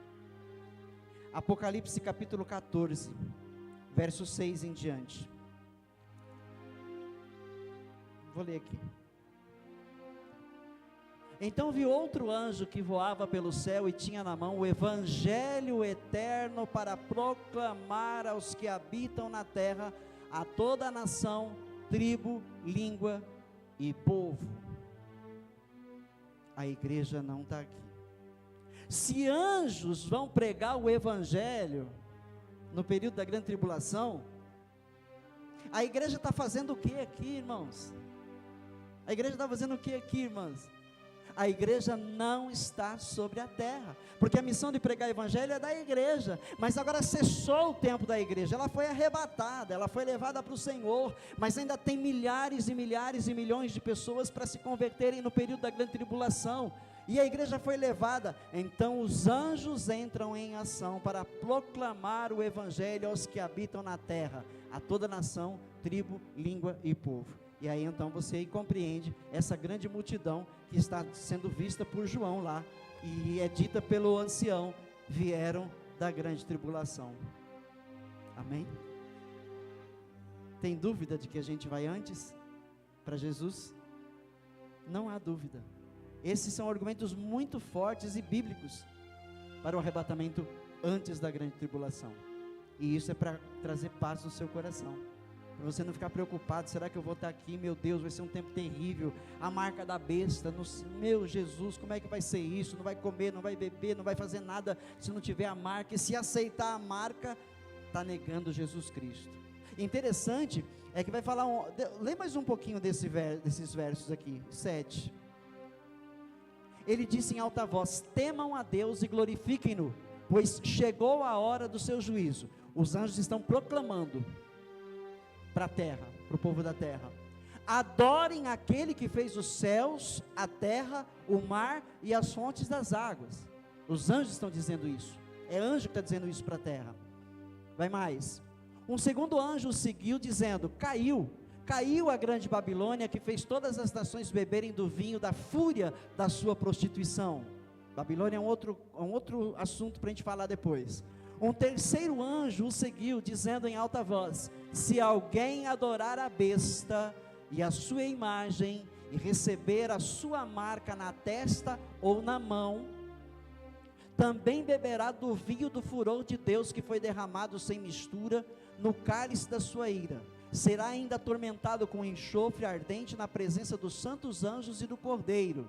Apocalipse capítulo 14, verso 6 em diante. Vou ler aqui. Então vi outro anjo que voava pelo céu e tinha na mão o evangelho eterno para proclamar aos que habitam na terra, a toda a nação, tribo, língua e povo. A igreja não está aqui. Se anjos vão pregar o evangelho no período da grande tribulação, a igreja está fazendo o que aqui, irmãos? A igreja está fazendo o que aqui, irmãs? A igreja não está sobre a terra, porque a missão de pregar o evangelho é da igreja, mas agora cessou o tempo da igreja, ela foi arrebatada, ela foi levada para o Senhor, mas ainda tem milhares e milhares e milhões de pessoas para se converterem no período da grande tribulação, e a igreja foi levada. Então os anjos entram em ação para proclamar o evangelho aos que habitam na terra, a toda nação, tribo, língua e povo. E aí então você compreende essa grande multidão que está sendo vista por João lá, e é dita pelo ancião, vieram da grande tribulação. Amém? Tem dúvida de que a gente vai antes para Jesus? Não há dúvida. Esses são argumentos muito fortes e bíblicos para o arrebatamento antes da grande tribulação. E isso é para trazer paz no seu coração, para você não ficar preocupado, será que eu vou estar aqui, meu Deus, vai ser um tempo terrível, a marca da besta, meu Jesus, como é que vai ser isso, não vai comer, não vai beber, não vai fazer nada, se não tiver a marca, e se aceitar a marca, está negando Jesus Cristo. Interessante, é que vai falar, lê mais um pouquinho desses versos aqui, 7, ele disse em alta voz, temam a Deus e glorifiquem-no, pois chegou a hora do seu juízo. Os anjos estão proclamando para a terra, para o povo da terra, adorem aquele que fez os céus, a terra, o mar e as fontes das águas. Os anjos estão dizendo isso, é anjo que está dizendo isso para a terra. Vai mais, um segundo anjo seguiu dizendo, caiu a grande Babilônia, que fez todas as nações beberem do vinho da fúria da sua prostituição. Babilônia é um outro assunto para a gente falar depois. Um terceiro anjo o seguiu, dizendo em alta voz, se alguém adorar a besta e a sua imagem, e receber a sua marca na testa ou na mão, também beberá do vinho do furor de Deus, que foi derramado sem mistura, no cálice da sua ira. Será ainda atormentado com enxofre ardente na presença dos santos anjos e do Cordeiro.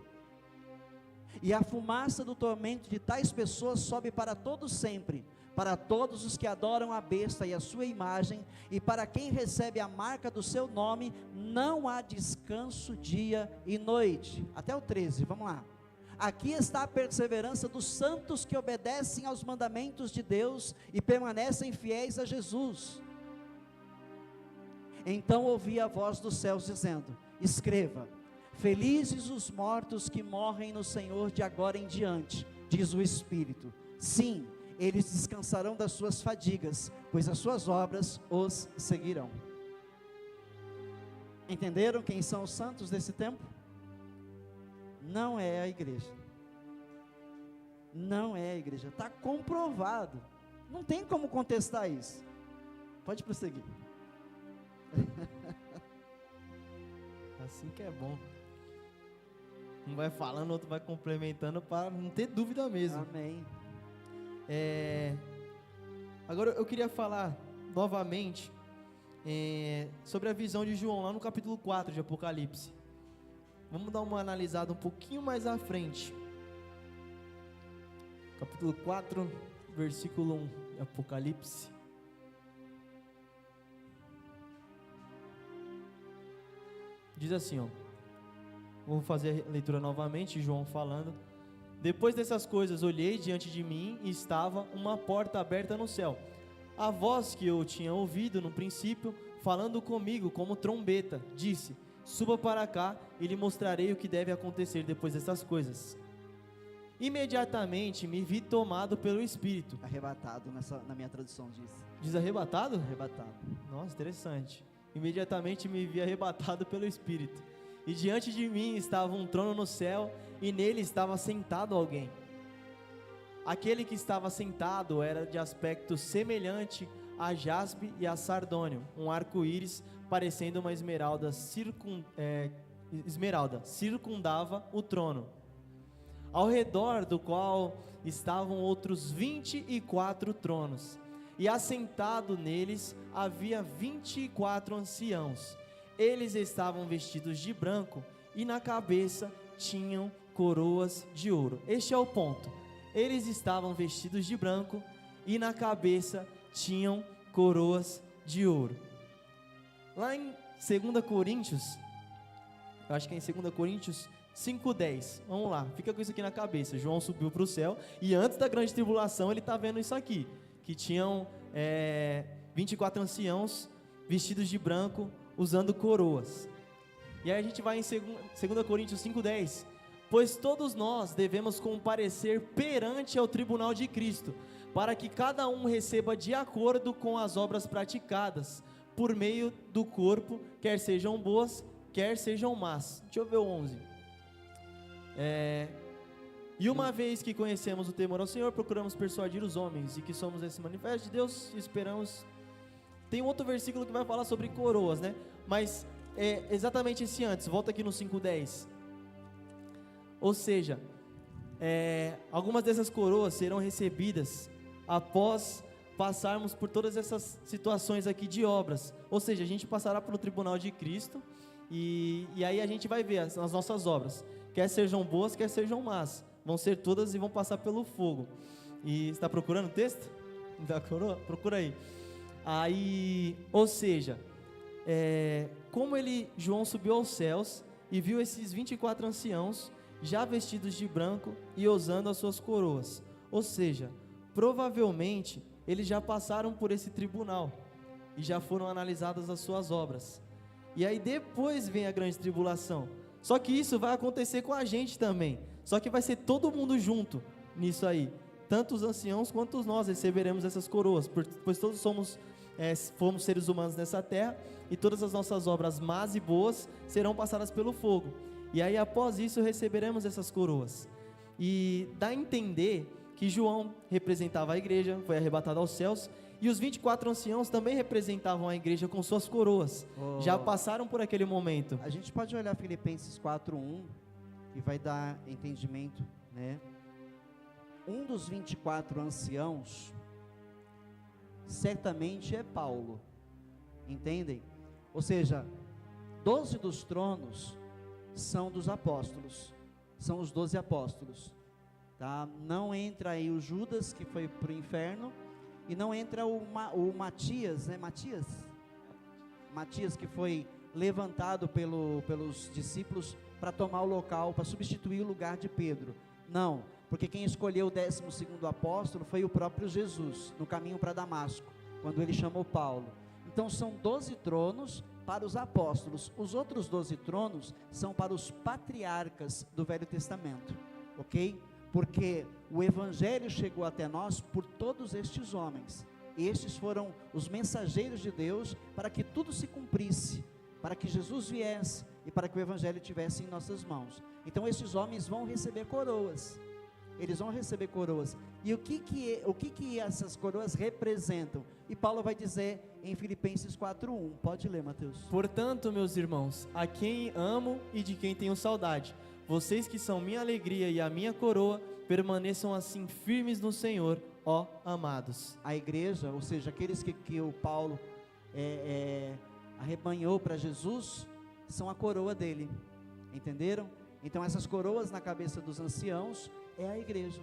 E a fumaça do tormento de tais pessoas sobe para todos sempre, para todos os que adoram a besta e a sua imagem, e para quem recebe a marca do seu nome, não há descanso dia e noite. Até o 13, vamos lá. Aqui está a perseverança dos santos que obedecem aos mandamentos de Deus e permanecem fiéis a Jesus. Então ouvi a voz dos céus dizendo, escreva, felizes os mortos que morrem no Senhor de agora em diante, diz o Espírito. Sim, eles descansarão das suas fadigas, pois as suas obras os seguirão. Entenderam quem são os santos desse tempo? Não é a igreja. Não é a igreja, está comprovado, não tem como contestar isso. Pode prosseguir.
Assim que é bom. Um vai falando, outro vai complementando, para não ter dúvida mesmo.
Amém.
Agora eu queria falar novamente sobre a visão de João lá no capítulo 4 de Apocalipse. Vamos dar uma analisada um pouquinho mais à frente. Capítulo 4, versículo 1 de Apocalipse. Diz assim, ó. Vamos fazer a leitura novamente, João falando. Depois dessas coisas, olhei diante de mim e estava uma porta aberta no céu. A voz que eu tinha ouvido no princípio, falando comigo como trombeta, disse, suba para cá e lhe mostrarei o que deve acontecer depois dessas coisas. Imediatamente me vi tomado pelo Espírito.
Arrebatado, na minha tradução diz.
Diz arrebatado?
Arrebatado.
Nossa, interessante. Imediatamente me vi arrebatado pelo Espírito. e diante de mim estava um trono no céu, e nele estava sentado alguém. Aquele que estava sentado era de aspecto semelhante a jaspe e a sardônio, um arco-íris parecendo uma esmeralda, circundava o trono, ao redor do qual estavam outros 24 tronos, e assentado neles havia 24 anciãos. Eles estavam vestidos de branco e na cabeça tinham coroas de ouro. Este é o ponto. Eles estavam vestidos de branco e na cabeça tinham coroas de ouro. Lá em 2 Coríntios, eu acho que é em 2 Coríntios 5:10, vamos lá, fica com isso aqui na cabeça. João subiu para o céu e antes da grande tribulação ele está vendo isso aqui, que tinham 24 anciãos vestidos de branco, usando coroas. E aí a gente vai em 2 Coríntios 5:10, pois todos nós devemos comparecer perante ao tribunal de Cristo, para que cada um receba de acordo com as obras praticadas, por meio do corpo, quer sejam boas, quer sejam más. Deixa eu ver o 11. E uma vez que conhecemos o temor ao Senhor, procuramos persuadir os homens, e que somos esse manifesto de Deus, esperamos. Tem um outro versículo que vai falar sobre coroas, né? Mas é exatamente esse antes, volta aqui no 5:10. Ou seja, algumas dessas coroas serão recebidas após passarmos por todas essas situações aqui de obras. Ou seja, a gente passará pelo tribunal de Cristo, e aí a gente vai ver as nossas obras, quer sejam boas, quer sejam más, vão ser todas e vão passar pelo fogo. E está procurando o texto da coroa? Procura aí. Aí, ou seja, como João subiu aos céus e viu esses 24 anciãos já vestidos de branco e usando as suas coroas. Ou seja, provavelmente eles já passaram por esse tribunal e já foram analisadas as suas obras. E aí depois vem a grande tribulação. Só que isso vai acontecer com a gente também. Só que vai ser todo mundo junto nisso aí. Tanto os anciãos quanto nós receberemos essas coroas, pois todos fomos seres humanos nessa terra, e todas as nossas obras más e boas serão passadas pelo fogo. E aí após isso receberemos essas coroas. E dá a entender que João representava a igreja, foi arrebatado aos céus, e os 24 anciãos também representavam a igreja com suas coroas. Já passaram por aquele momento.
A gente pode olhar Filipenses 4:1 e vai dar entendimento, né? Um dos 24 anciãos certamente é Paulo, entendem? Ou seja, 12 dos tronos são dos apóstolos, são os 12 apóstolos, tá? Não entra aí o Judas, que foi para o inferno, e não entra o Matias, né? Matias, que foi levantado pelos discípulos para tomar o local, para substituir o lugar de Pedro. Não, porque quem escolheu o 12º apóstolo foi o próprio Jesus, no caminho para Damasco, quando ele chamou Paulo. Então são 12 tronos para os apóstolos. Os outros 12 tronos são para os patriarcas do Velho Testamento, ok? Porque o Evangelho chegou até nós por todos estes homens. Estes foram os mensageiros de Deus para que tudo se cumprisse, para que Jesus viesse e para que o Evangelho estivesse em nossas mãos. Então estes homens vão receber coroas. Eles vão receber coroas. E o que essas coroas representam? E Paulo vai dizer em Filipenses 4:1. Pode ler, Mateus.
Portanto, meus irmãos, a quem amo e de quem tenho saudade, vocês que são minha alegria e a minha coroa, permaneçam assim firmes no Senhor, ó amados.
A igreja, ou seja, aqueles que o Paulo arrebanhou para Jesus, são a coroa dele, entenderam? Então essas coroas na cabeça dos anciãos é a igreja.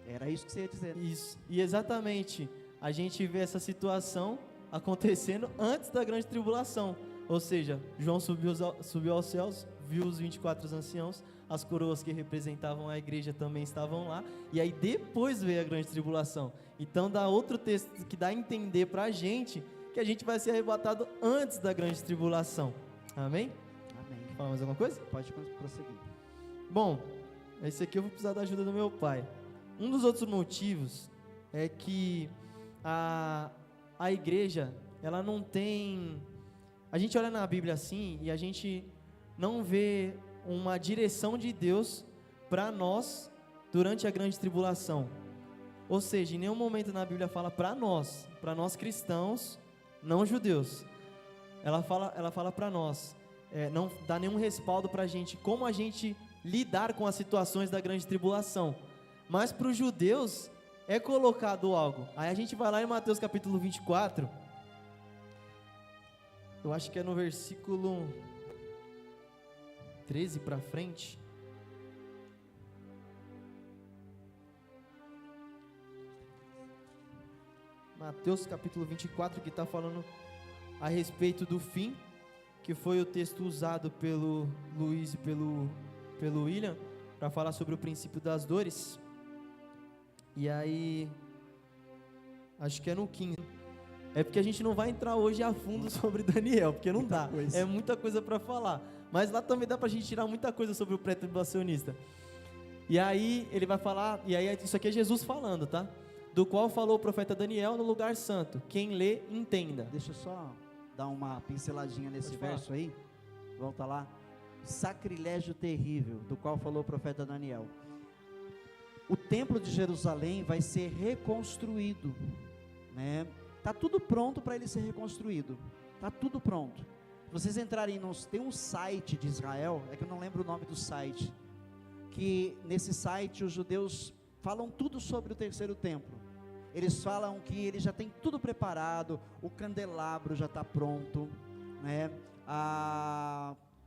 Era isso que você ia dizer.
Isso, e exatamente, a gente vê essa situação acontecendo antes da grande tribulação. Ou seja, João subiu aos céus, viu os 24 anciãos, as coroas que representavam a igreja também estavam lá, e aí depois veio a grande tribulação. Então dá outro texto que dá a entender para a gente que a gente vai ser arrebatado antes da grande tribulação. Amém?
Amém.
Fala mais alguma coisa?
Pode prosseguir.
Bom, esse aqui eu vou precisar da ajuda do meu pai. Um dos outros motivos é que a igreja, ela não tem a gente olha na Bíblia assim e a gente não vê uma direção de Deus para nós durante a grande tribulação. Ou seja, em nenhum momento na Bíblia fala para nós cristãos, não judeus. Ela fala para nós, não dá nenhum respaldo para a gente, como a gente lidar com as situações da grande tribulação. Mas para os judeus é colocado algo. Aí a gente vai lá em Mateus capítulo 24, eu acho que é no versículo 13 para frente. Mateus capítulo 24, que está falando a respeito do fim, que foi o texto usado pelo Luiz e pelo William, para falar sobre o princípio das dores. E aí, acho que é no 15. É porque a gente não vai entrar hoje a fundo sobre Daniel, porque não dá, é muita coisa para falar. Mas lá também dá para a gente tirar muita coisa sobre o pré-tribulacionista. E aí, ele vai falar, e aí isso aqui é Jesus falando, tá? Do qual falou o profeta Daniel no lugar santo. Quem lê, entenda.
Deixa eu só dar uma pinceladinha nesse verso aí. Volta lá. Sacrilégio terrível, do qual falou o profeta Daniel. O templo de Jerusalém vai ser reconstruído, né? Tá tudo pronto para ele ser reconstruído. Tá tudo pronto. Se vocês entrarem tem um site de Israel, é que eu não lembro o nome do site, que nesse site os judeus falam tudo sobre o terceiro templo. Eles falam que ele já tem tudo preparado, o candelabro já está pronto, né?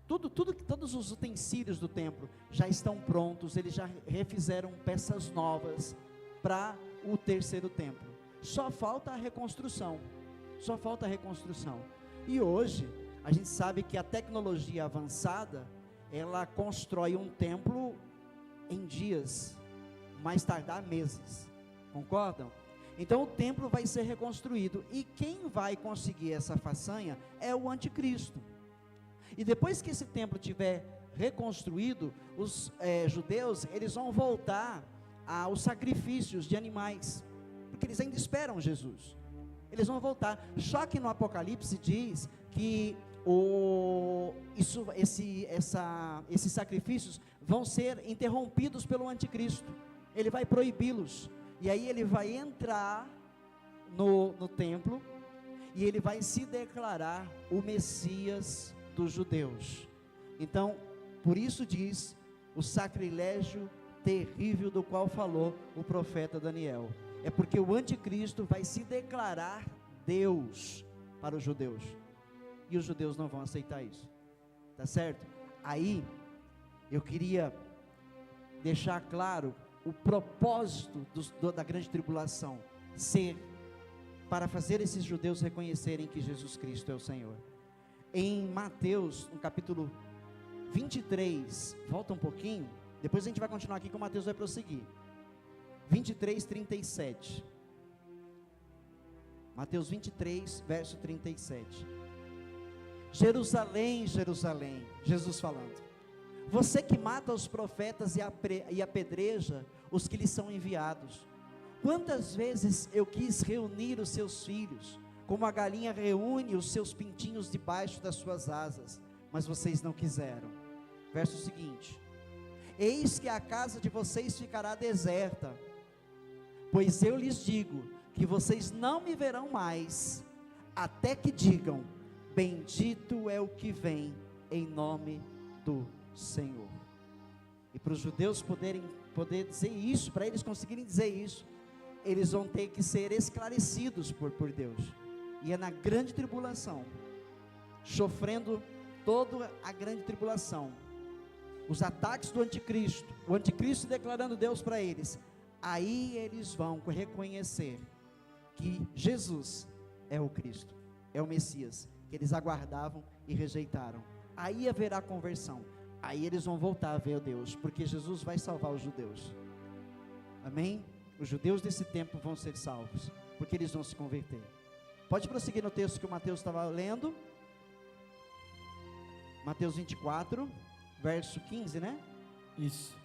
Todos os utensílios do templo já estão prontos, eles já refizeram peças novas para o terceiro templo. Só falta a reconstrução. E hoje, a gente sabe que a tecnologia avançada, ela constrói um templo em dias, mais tardar meses. Concordam? Então o templo vai ser reconstruído, e quem vai conseguir essa façanha é o anticristo. E depois que esse templo tiver reconstruído, os judeus, eles vão voltar aos sacrifícios de animais, porque eles ainda esperam Jesus. Eles vão voltar. Só que no Apocalipse diz que esses sacrifícios vão ser interrompidos pelo anticristo. Ele vai proibi-los. E aí ele vai entrar no templo, e ele vai se declarar o Messias dos judeus. Então, por isso diz o sacrilégio terrível do qual falou o profeta Daniel. É porque o anticristo vai se declarar Deus para os judeus, e os judeus não vão aceitar isso, tá certo? Aí, eu queria deixar claro o propósito da grande tribulação ser para fazer esses judeus reconhecerem que Jesus Cristo é o Senhor. Em Mateus, no capítulo 23, volta um pouquinho, depois a gente vai continuar aqui que o Mateus vai prosseguir. 23, 37. Mateus 23, verso 37. Jerusalém, Jerusalém, Jesus falando, você que mata os profetas e apedreja os que lhes são enviados. Quantas vezes eu quis reunir os seus filhos, como a galinha reúne os seus pintinhos debaixo das suas asas, mas vocês não quiseram. Verso seguinte: eis que a casa de vocês ficará deserta, pois eu lhes digo que vocês não me verão mais, até que digam, bendito é o que vem em nome do Senhor. E para os judeus poder dizer isso, para eles conseguirem dizer isso, eles vão ter que ser esclarecidos por Deus. E é na grande tribulação, sofrendo toda a grande tribulação, os ataques do anticristo, o anticristo declarando Deus para eles, aí eles vão reconhecer que Jesus é o Cristo, é o Messias, que eles aguardavam e rejeitaram. Aí haverá conversão. Aí eles vão voltar a ver Deus, porque Jesus vai salvar os judeus. Amém? Os judeus desse tempo vão ser salvos, porque eles vão se converter. Pode prosseguir no texto que o Mateus estava lendo. Mateus 24, verso 15, né?
Isso.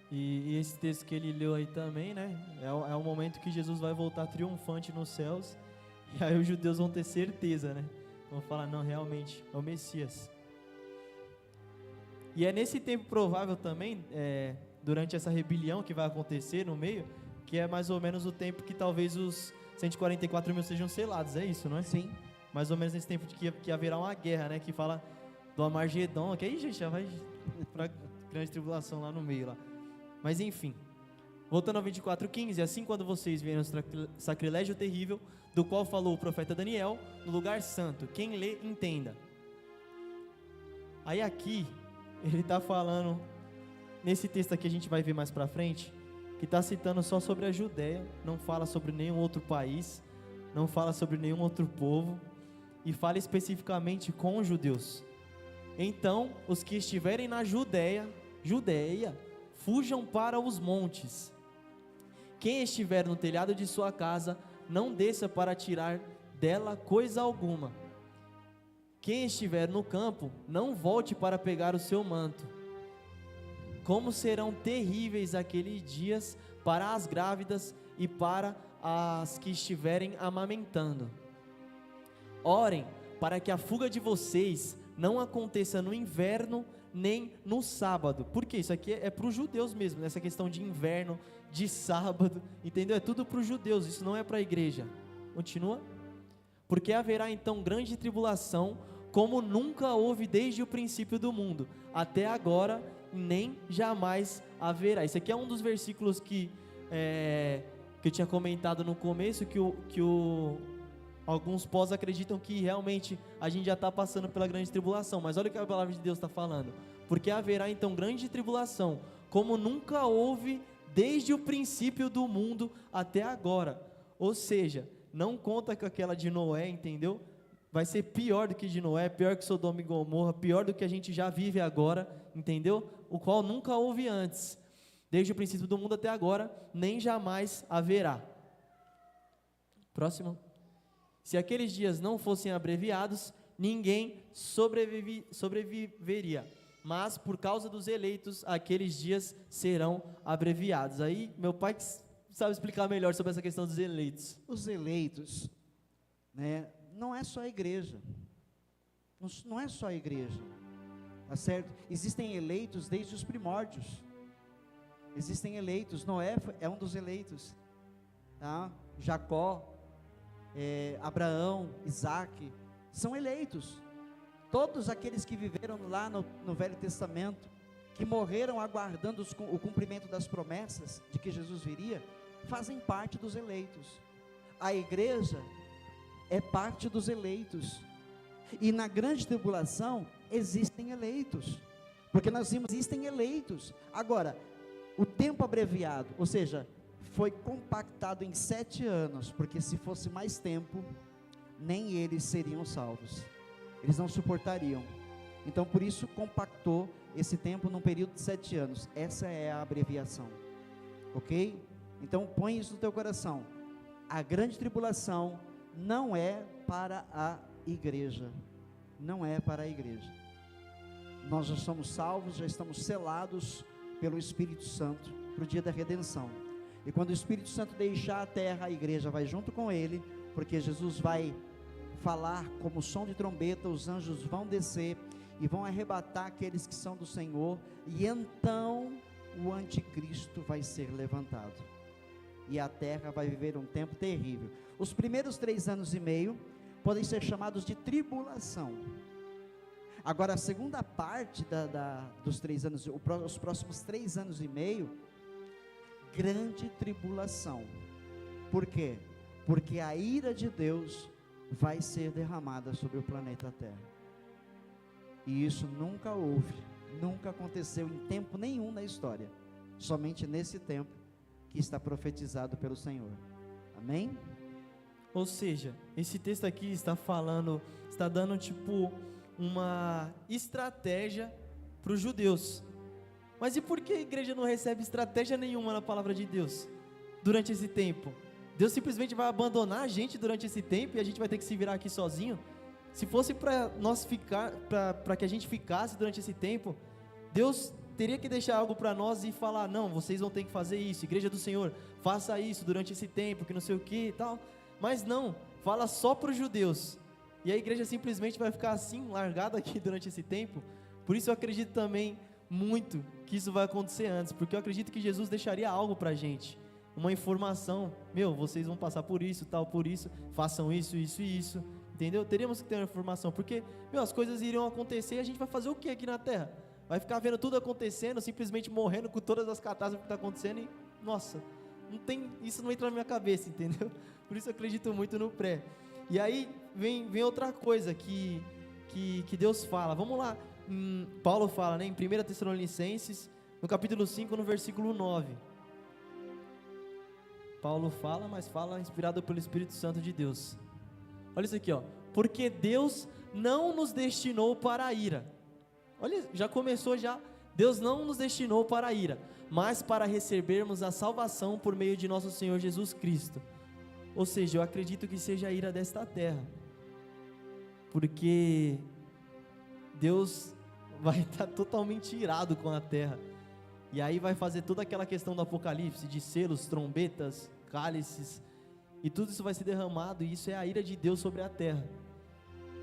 E esse texto que ele leu aí também, né? É o momento que Jesus vai voltar triunfante nos céus. E aí os judeus vão ter certeza, né? Vão falar, não, realmente, é o Messias. E é nesse tempo provável também, durante essa rebelião que vai acontecer no meio, que é mais ou menos o tempo que talvez os 144 mil sejam selados, é isso, não é?
Sim.
Mais ou menos nesse tempo de que haverá uma guerra, né? Que fala do Amargedon, que aí, gente, já vai pra grande tribulação lá no meio, lá. Mas enfim, voltando ao 24:15, assim quando vocês verem o sacrilégio terrível, do qual falou o profeta Daniel, no lugar santo, quem lê, entenda. Aí aqui, ele está falando, nesse texto aqui a gente vai ver mais pra frente, que está citando só sobre a Judéia, não fala sobre nenhum outro país, não fala sobre nenhum outro povo, e fala especificamente com os judeus. Então, os que estiverem na Judéia, fujam para os montes. Quem estiver no telhado de sua casa, não desça para tirar dela coisa alguma. Quem estiver no campo, não volte para pegar o seu manto. Como serão terríveis aqueles dias para as grávidas e para as que estiverem amamentando. Orem para que a fuga de vocês não aconteça no inverno nem no sábado. Porque isso aqui é para os judeus mesmo, nessa questão de inverno, de sábado, entendeu? É tudo para os judeus, isso não é para a igreja. Continua. Porque haverá então grande tribulação, como nunca houve desde o princípio do mundo, até agora, nem jamais haverá. Esse aqui é um dos versículos que eu tinha comentado no começo, alguns pós acreditam que realmente a gente já está passando pela grande tribulação, mas olha o que a palavra de Deus está falando, porque haverá então grande tribulação, como nunca houve desde o princípio do mundo até agora. Ou seja, não conta com aquela de Noé, entendeu? Vai ser pior do que de Noé, pior que Sodoma e Gomorra, pior do que a gente já vive agora, entendeu? O qual nunca houve antes, desde o princípio do mundo até agora, nem jamais haverá. Próximo. Se aqueles dias não fossem abreviados, ninguém sobreviveria, mas por causa dos eleitos, aqueles dias serão abreviados. Aí, meu pai sabe explicar melhor sobre essa questão dos eleitos.
Os eleitos, né, não é só a igreja, não é só a igreja, tá certo? Existem eleitos desde os primórdios, existem eleitos, Noé é um dos eleitos, tá? Jacó, Abraão, Isaac, são eleitos. Todos aqueles que viveram lá no Velho Testamento, que morreram aguardando o cumprimento das promessas de que Jesus viria, fazem parte dos eleitos. A igreja é parte dos eleitos, e na grande tribulação existem eleitos, porque nós vimos, existem eleitos. Agora, o tempo abreviado, ou seja, foi compactado em 7 anos, porque se fosse mais tempo, nem eles seriam salvos, eles não suportariam. Então por isso compactou esse tempo num período de 7 anos, essa é a abreviação, ok? Então põe isso no teu coração, a grande tribulação não é para a igreja, não é para a igreja. Nós já somos salvos, já estamos selados pelo Espírito Santo para o dia da redenção. E quando o Espírito Santo deixar a terra, a igreja vai junto com ele, porque Jesus vai falar como som de trombeta, os anjos vão descer e vão arrebatar aqueles que são do Senhor, e então o anticristo vai ser levantado, e a terra vai viver um tempo terrível. Os primeiros 3 anos e meio podem ser chamados de tribulação. Agora a segunda parte dos 3 anos, os próximos 3 anos e meio, grande tribulação. Por quê? Porque a ira de Deus vai ser derramada sobre o planeta Terra, e isso nunca houve, nunca aconteceu em tempo nenhum na história, somente nesse tempo que está profetizado pelo Senhor. Amém?
Ou seja, esse texto aqui está dando tipo uma estratégia para os judeus. Mas e por que a igreja não recebe estratégia nenhuma na palavra de Deus durante esse tempo? Deus simplesmente vai abandonar a gente durante esse tempo e a gente vai ter que se virar aqui sozinho? Se fosse para nós para que a gente ficasse durante esse tempo, Deus teria que deixar algo para nós e falar: não, vocês vão ter que fazer isso, igreja do Senhor, faça isso durante esse tempo, que não sei o que e tal. Mas não, fala só para os judeus. e a igreja simplesmente vai ficar assim, largada aqui durante esse tempo. Por isso eu acredito também muito que isso vai acontecer antes, porque eu acredito que Jesus deixaria algo pra gente, uma informação, vocês vão passar por isso, tal, por isso, façam isso, isso e isso, entendeu? Teríamos que ter uma informação, porque, as coisas iriam acontecer e a gente vai fazer o que aqui na terra? Vai ficar vendo tudo acontecendo, simplesmente morrendo com todas as catástrofes que está acontecendo e, nossa, isso não entra na minha cabeça, entendeu? Por isso eu acredito muito no pré. E aí vem outra coisa que Deus fala, vamos lá, Paulo fala, né, em 1 Tessalonicenses, no capítulo 5, no versículo 9, Paulo fala, mas fala inspirado pelo Espírito Santo de Deus. Olha isso aqui, porque Deus não nos destinou para a ira. Olha, já começou já. Deus não nos destinou para a ira, mas para recebermos a salvação por meio de nosso Senhor Jesus Cristo. Ou seja, eu acredito que seja a ira desta terra, porque Deus vai estar totalmente irado com a terra, e aí vai fazer toda aquela questão do Apocalipse, de selos, trombetas, cálices, e tudo isso vai ser derramado, e isso é a ira de Deus sobre a terra.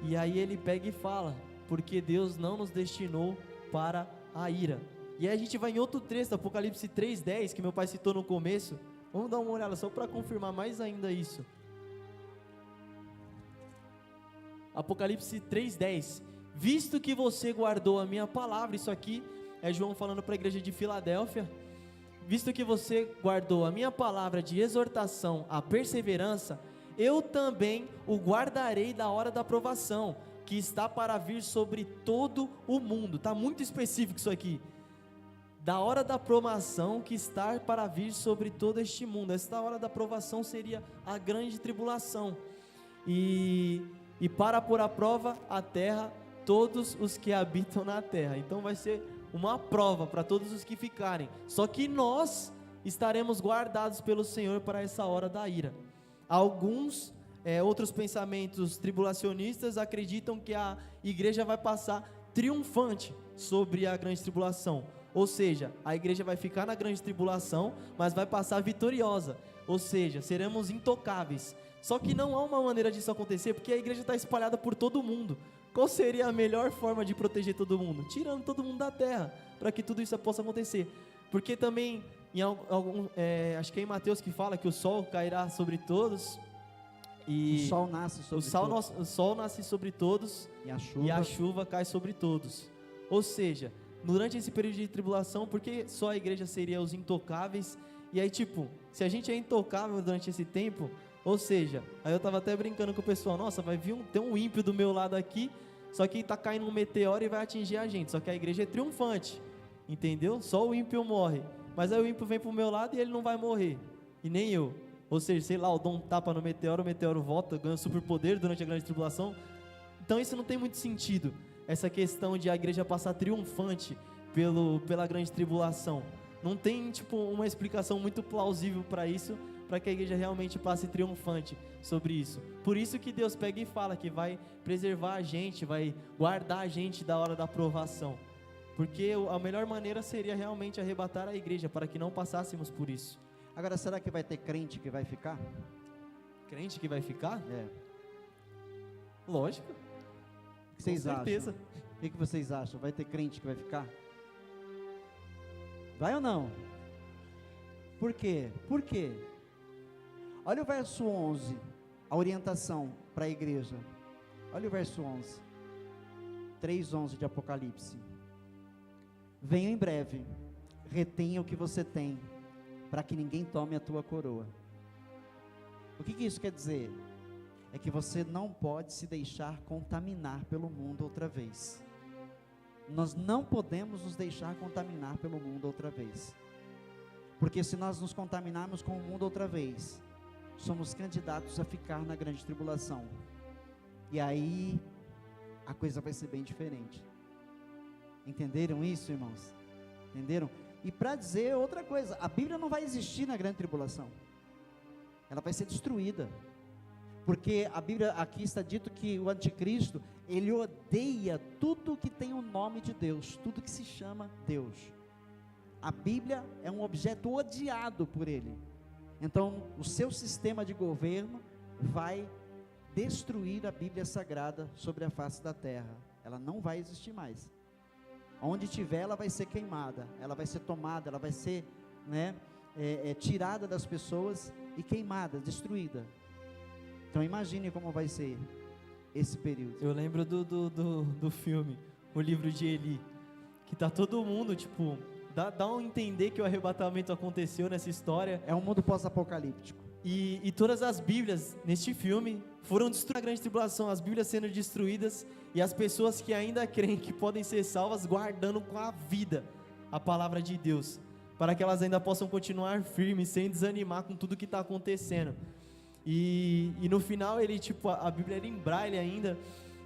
E aí ele pega e fala, porque Deus não nos destinou para a ira. E aí a gente vai em outro trecho, Apocalipse 3:10, que meu pai citou no começo. Vamos dar uma olhada só para confirmar mais ainda isso. Apocalipse 3:10, visto que você guardou a minha palavra, isso aqui é João falando para a igreja de Filadélfia, visto que você guardou a minha palavra de exortação à perseverança, eu também o guardarei da hora da provação, que está para vir sobre todo o mundo. Está muito específico isso aqui, da hora da provação que está para vir sobre todo este mundo. Esta hora da provação seria a grande tribulação, e para pôr à prova a terra, todos os que habitam na terra. Então vai ser uma prova para todos os que ficarem, só que nós estaremos guardados pelo Senhor para essa hora da ira. Alguns outros pensamentos tribulacionistas acreditam que a igreja vai passar triunfante sobre a grande tribulação, ou seja, a igreja vai ficar na grande tribulação, mas vai passar vitoriosa, ou seja, seremos intocáveis. Só que não há uma maneira disso acontecer, porque a igreja está espalhada por todo mundo. Qual seria a melhor forma de proteger todo mundo? Tirando todo mundo da terra, para que tudo isso possa acontecer. Porque também, acho que é em Mateus que fala que o sol cairá sobre todos, e
o sol nasce sobre todos.
O sol nasce sobre todos, e a chuva cai sobre todos. Ou seja, durante esse período de tribulação, porque só a igreja seria os intocáveis, e aí se a gente é intocável durante esse tempo, ou seja, aí eu tava até brincando com o pessoal, nossa, vai vir ter um ímpio do meu lado aqui, só que tá caindo um meteoro e vai atingir a gente, só que a igreja é triunfante, entendeu? Só o ímpio morre, mas aí o ímpio vem pro meu lado e ele não vai morrer, e nem eu. Ou seja, sei lá, eu dou um tapa no meteoro, o meteoro volta, ganha superpoder durante a grande tribulação. Então isso não tem muito sentido, essa questão de a igreja passar triunfante pela grande tribulação. Não tem uma explicação muito plausível para isso, para que a igreja realmente passe triunfante sobre isso. Por isso que Deus pega e fala que vai preservar a gente, vai guardar a gente da hora da provação, porque a melhor maneira seria realmente arrebatar a igreja, para que não passássemos por isso.
Agora, será que vai ter crente que vai ficar?
Crente que vai ficar?
É.
Lógico.
O que vocês acham? O que vocês acham? Vai ter crente que vai ficar? Vai ou não? Por quê? Por quê? Olha o verso 11, a orientação para a igreja. Olha o verso 11, 3:11 de Apocalipse. Venha em breve, retenha o que você tem, para que ninguém tome a tua coroa. O que isso quer dizer? É que você não pode se deixar contaminar pelo mundo outra vez. Nós não podemos nos deixar contaminar pelo mundo outra vez, porque se nós nos contaminarmos com o mundo outra vez, somos candidatos a ficar na grande tribulação, e aí a coisa vai ser bem diferente. Entenderam isso, irmãos? Entenderam? E para dizer outra coisa, a Bíblia não vai existir na grande tribulação, ela vai ser destruída, porque a Bíblia aqui está dito que o anticristo, ele odeia tudo que tem o nome de Deus, tudo que se chama Deus. A Bíblia é um objeto odiado por ele. Então o seu sistema de governo vai destruir a Bíblia Sagrada sobre a face da terra. Ela não vai existir mais. Onde tiver, ela vai ser queimada, ela vai ser tomada, ela vai ser, né, tirada das pessoas e queimada, destruída. Então imagine como vai ser esse período.
Eu lembro do filme, o livro de Eli, que tá todo mundo, tipo, dá um entender que o arrebatamento aconteceu nessa história.
É um mundo pós-apocalíptico.
E todas as Bíblias neste filme foram destruídas na grande tribulação, as Bíblias sendo destruídas e as pessoas que ainda creem que podem ser salvas guardando com a vida a palavra de Deus, para que elas ainda possam continuar firmes, sem desanimar com tudo que está acontecendo. E no final ele, tipo, a Bíblia era em braille ainda,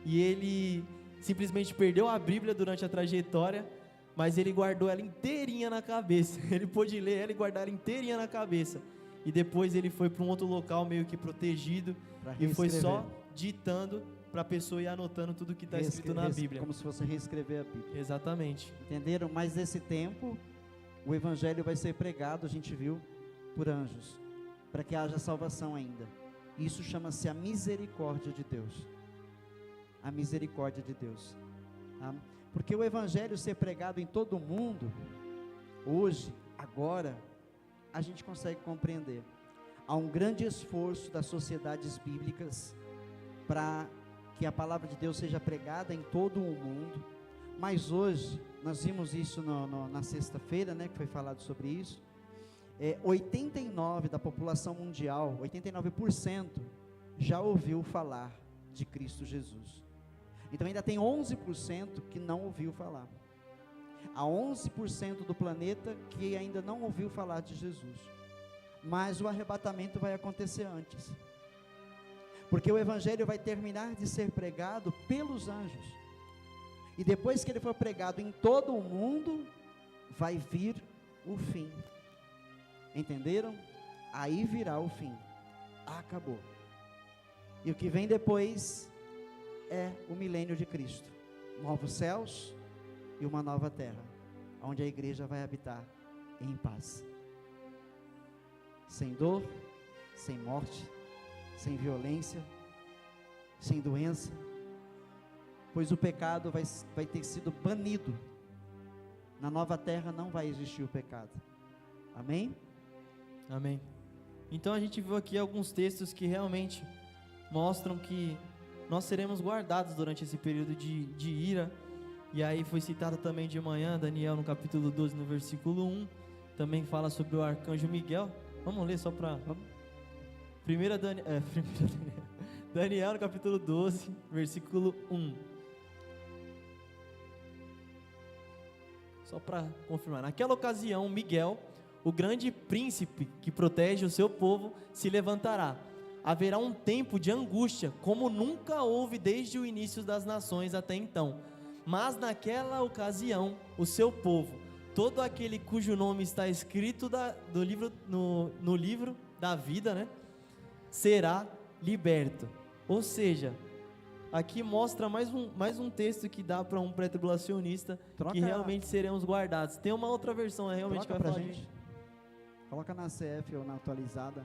e ele simplesmente perdeu a Bíblia durante a trajetória, mas ele guardou ela inteirinha na cabeça. Ele pôde ler ela e guardar ela inteirinha na cabeça. E depois ele foi para um outro local meio que protegido e foi só ditando para a pessoa ir anotando tudo que está escrito na Bíblia.
Como se fosse reescrever a Bíblia.
Exatamente.
Entenderam? Mas nesse tempo, o Evangelho vai ser pregado, a gente viu, por anjos, para que haja salvação ainda. Isso chama-se a misericórdia de Deus. A misericórdia de Deus. Tá? Porque o Evangelho ser pregado em todo o mundo, hoje, agora, a gente consegue compreender. Há um grande esforço das sociedades bíblicas para que a palavra de Deus seja pregada em todo o mundo, mas hoje, nós vimos isso na sexta-feira, né, que foi falado sobre isso, 89% da população mundial, 89% já ouviu falar de Cristo Jesus. Então ainda tem 11% que não ouviu falar. Há 11% do planeta que ainda não ouviu falar de Jesus. Mas o arrebatamento vai acontecer antes. Porque o Evangelho vai terminar de ser pregado pelos anjos. E depois que ele for pregado em todo o mundo, vai vir o fim. Entenderam? Aí virá o fim. Acabou. E o que vem depois é o milênio de Cristo. Novos céus e uma nova terra, onde a igreja vai habitar em paz. Sem dor, sem morte, sem violência, sem doença, pois o pecado vai ter sido banido. Na nova terra não vai existir o pecado. Amém?
Amém. Então a gente viu aqui alguns textos que realmente mostram que nós seremos guardados durante esse período de ira. E aí foi citado também de manhã, Daniel no capítulo 12, no versículo 1, também fala sobre o arcanjo Miguel. Vamos ler só para... Daniel no capítulo 12, versículo 1. Só para confirmar. Naquela ocasião, Miguel, o grande príncipe que protege o seu povo, se levantará. Haverá um tempo de angústia, como nunca houve desde o início das nações até então. Mas naquela ocasião, o seu povo, todo aquele cujo nome está escrito no livro da vida, né, será liberto. Ou seja, aqui mostra mais um texto que dá para um pré-tribulacionista que realmente seremos guardados. Tem uma outra versão, realmente vai falar gente.
Coloca na CF ou na atualizada.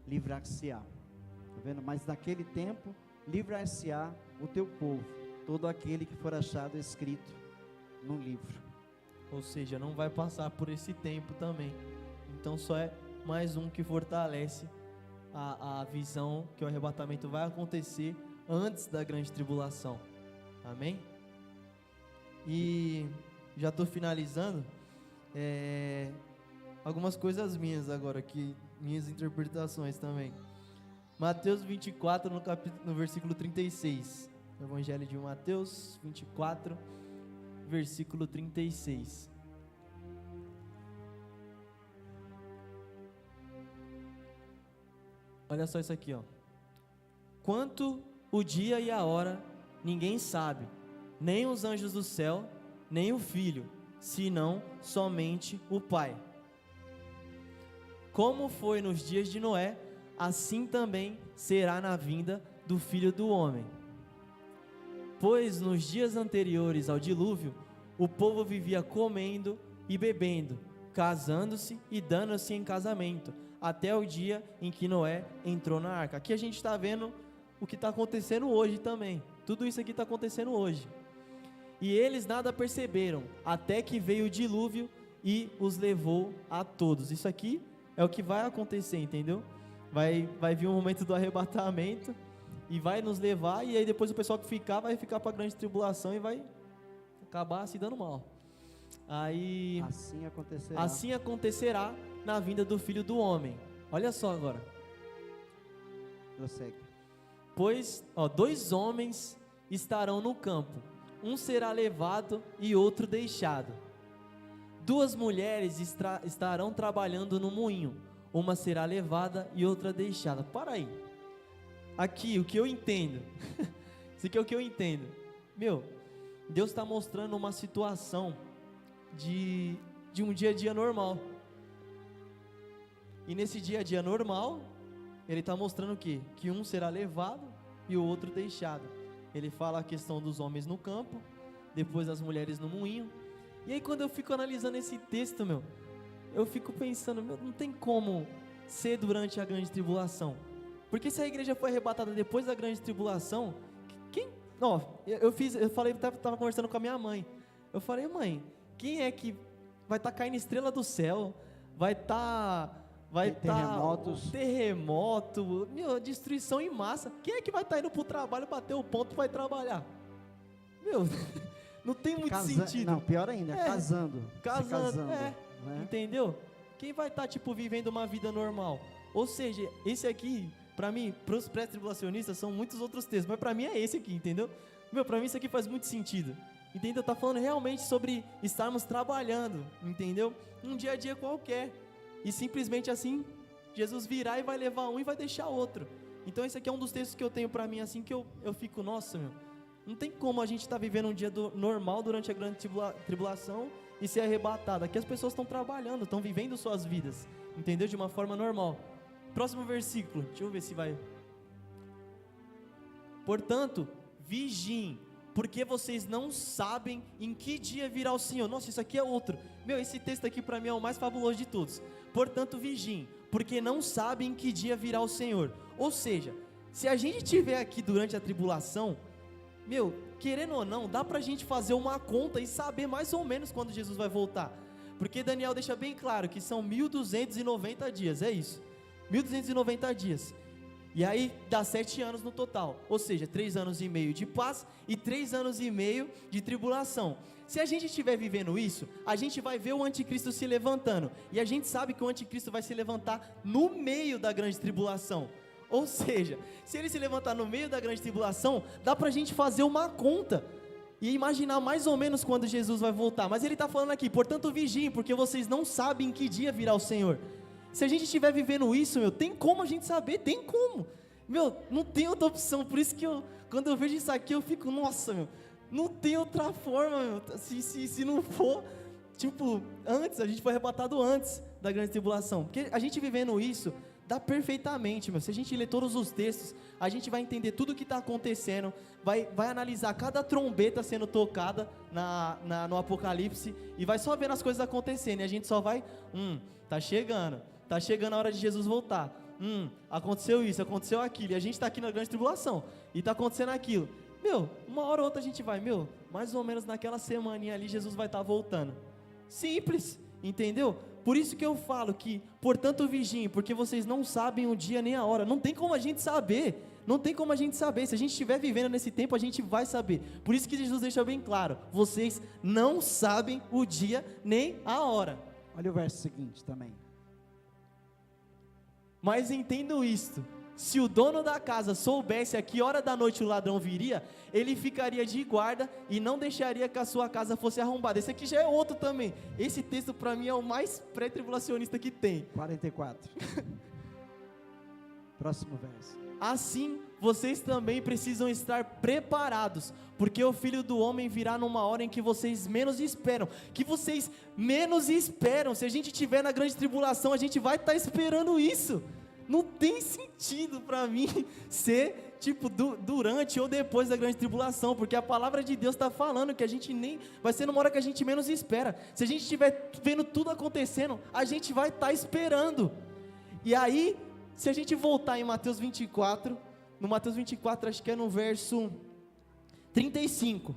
Livrar-se-á. Tá vendo? Mas naquele tempo, livrar-se-á o teu povo, todo aquele que for achado escrito no livro.
Ou seja, não vai passar por esse tempo também. Então só é mais um que fortalece a visão que o arrebatamento vai acontecer antes da grande tribulação. Amém? E já estou finalizando. Algumas coisas minhas agora, minhas interpretações também. Mateus 24, no versículo 36. Evangelho de Mateus 24, versículo 36. Olha só isso aqui, ó. Quanto o dia e a hora, ninguém sabe, nem os anjos do céu, nem o Filho, senão somente o Pai. Como foi nos dias de Noé, assim também será na vinda do Filho do Homem. Pois nos dias anteriores ao dilúvio, o povo vivia comendo e bebendo, casando-se e dando-se em casamento, até o dia em que Noé entrou na arca. Aqui a gente está vendo o que está acontecendo hoje também. Tudo isso aqui está acontecendo hoje. E eles nada perceberam, até que veio o dilúvio e os levou a todos. Isso aqui é o que vai acontecer, entendeu? Vai vir um momento do arrebatamento e vai nos levar, e aí depois o pessoal que ficar vai ficar para a grande tribulação e vai acabar se dando mal. Aí assim acontecerá na vinda do Filho do Homem. Olha só agora.
Prossegue.
Pois, 2 homens estarão no campo, um será levado e outro deixado. 2 mulheres estarão trabalhando no moinho, uma será levada e outra deixada. Para aí. Aqui, o que eu entendo. Isso aqui é o que eu entendo. Deus está mostrando uma situação de um dia a dia normal. E nesse dia a dia normal, Ele está mostrando o quê? Que um será levado e o outro deixado. Ele fala a questão dos homens no campo, depois das mulheres no moinho. E aí quando eu fico analisando esse texto, eu fico pensando, não tem como ser durante a grande tribulação. Porque se a igreja foi arrebatada depois da grande tribulação, eu falei, estava conversando com a minha mãe. Eu falei, mãe, quem é que vai estar caindo estrela do céu? Vai estar terremoto, destruição em massa. Quem é que vai estar indo para o trabalho, bater o ponto e vai trabalhar? Não tem muito sentido.
Não, pior ainda, casando,
né? Entendeu? Quem vai estar, vivendo uma vida normal? Ou seja, esse aqui, para mim, para os pré-tribulacionistas, são muitos outros textos, mas para mim é esse aqui, entendeu? Para mim isso aqui faz muito sentido, entendeu? Tá falando realmente sobre estarmos trabalhando, entendeu? Um dia a dia qualquer, e simplesmente assim, Jesus virá e vai levar um e vai deixar outro. Então esse aqui é um dos textos que eu tenho para mim, assim, que eu fico, nossa, não tem como a gente estar vivendo um dia normal durante a grande tribulação e ser arrebatado. Aqui as pessoas estão trabalhando, estão vivendo suas vidas, entendeu? De uma forma normal. Próximo versículo, deixa eu ver se vai. Portanto, vigiem, porque vocês não sabem em que dia virá o Senhor. Nossa, isso aqui é outro. Esse texto aqui para mim é o mais fabuloso de todos. Portanto, vigiem, porque não sabem em que dia virá o Senhor. Ou seja, se a gente estiver aqui durante a tribulação, querendo ou não, dá pra gente fazer uma conta e saber mais ou menos quando Jesus vai voltar. Porque Daniel deixa bem claro que são 1290 dias, é isso. 1290 dias. E aí dá 7 anos no total. Ou seja, 3 anos e meio de paz e 3 anos e meio de tribulação. Se a gente estiver vivendo isso, a gente vai ver o anticristo se levantando. E a gente sabe que o anticristo vai se levantar no meio da grande tribulação. Ou seja, se ele se levantar no meio da grande tribulação, dá pra gente fazer uma conta e imaginar mais ou menos quando Jesus vai voltar. Mas ele está falando aqui, portanto vigiem, porque vocês não sabem em que dia virá o Senhor. Se a gente estiver vivendo isso, tem como a gente saber, tem como. Não tem outra opção. Por isso que quando eu vejo isso aqui, eu fico, nossa, não tem outra forma, se não for, antes, a gente foi arrebatado antes da grande tribulação. Porque a gente vivendo isso, dá perfeitamente, se a gente ler todos os textos, a gente vai entender tudo o que está acontecendo, vai analisar cada trombeta sendo tocada no Apocalipse, e vai só vendo as coisas acontecendo, e a gente só vai, tá chegando a hora de Jesus voltar, aconteceu isso, aconteceu aquilo, e a gente está aqui na grande tribulação, e está acontecendo aquilo, uma hora ou outra a gente vai, mais ou menos naquela semaninha ali, Jesus vai estar voltando, simples, entendeu? Por isso que eu falo que, portanto vigiem, porque vocês não sabem o dia nem a hora. Não tem como a gente saber. Se a gente estiver vivendo nesse tempo, a gente vai saber. Por isso que Jesus deixa bem claro, vocês não sabem o dia nem a hora.
Olha o verso seguinte também.
Mas entendam isto, se o dono da casa soubesse a que hora da noite o ladrão viria, ele ficaria de guarda e não deixaria que a sua casa fosse arrombada. Esse aqui já é outro também. Esse texto para mim é o mais pré-tribulacionista que tem.
44. Próximo verso.
Assim, vocês também precisam estar preparados, porque o Filho do Homem virá numa hora em que vocês menos esperam. Se a gente estiver na grande tribulação, a gente vai estar esperando isso. Não tem sentido para mim ser tipo, durante ou depois da grande tribulação, porque a palavra de Deus está falando que a gente nem, vai ser numa hora que a gente menos espera. Se a gente estiver vendo tudo acontecendo, a gente vai estar esperando. E aí, se a gente voltar em Mateus 24, no Mateus 24, acho que é no verso 35.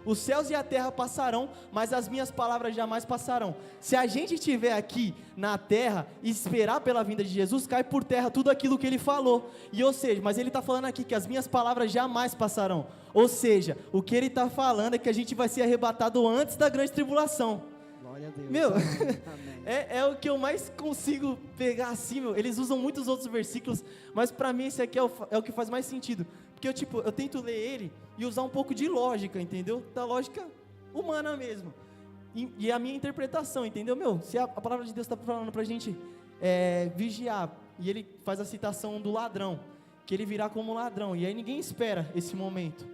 Os céus e a terra passarão, mas as minhas palavras jamais passarão. Se a gente estiver aqui na terra e esperar pela vinda de Jesus, cai por terra tudo aquilo que ele falou. E ou seja, mas ele está falando aqui que as minhas palavras jamais passarão. Ou seja, o que ele está falando é que a gente vai ser arrebatado antes da grande tribulação.
Glória a Deus.
Meu,
Amém.
é o que eu mais consigo pegar assim, meu. Eles usam muitos outros versículos, mas para mim esse aqui é o que faz mais sentido. Porque eu tento ler ele e usar um pouco de lógica, entendeu? Da lógica humana mesmo. E a minha interpretação, entendeu? Meu, se a palavra de Deus está falando pra gente vigiar, e ele faz a citação do ladrão, que ele virá como ladrão, e aí ninguém espera esse momento.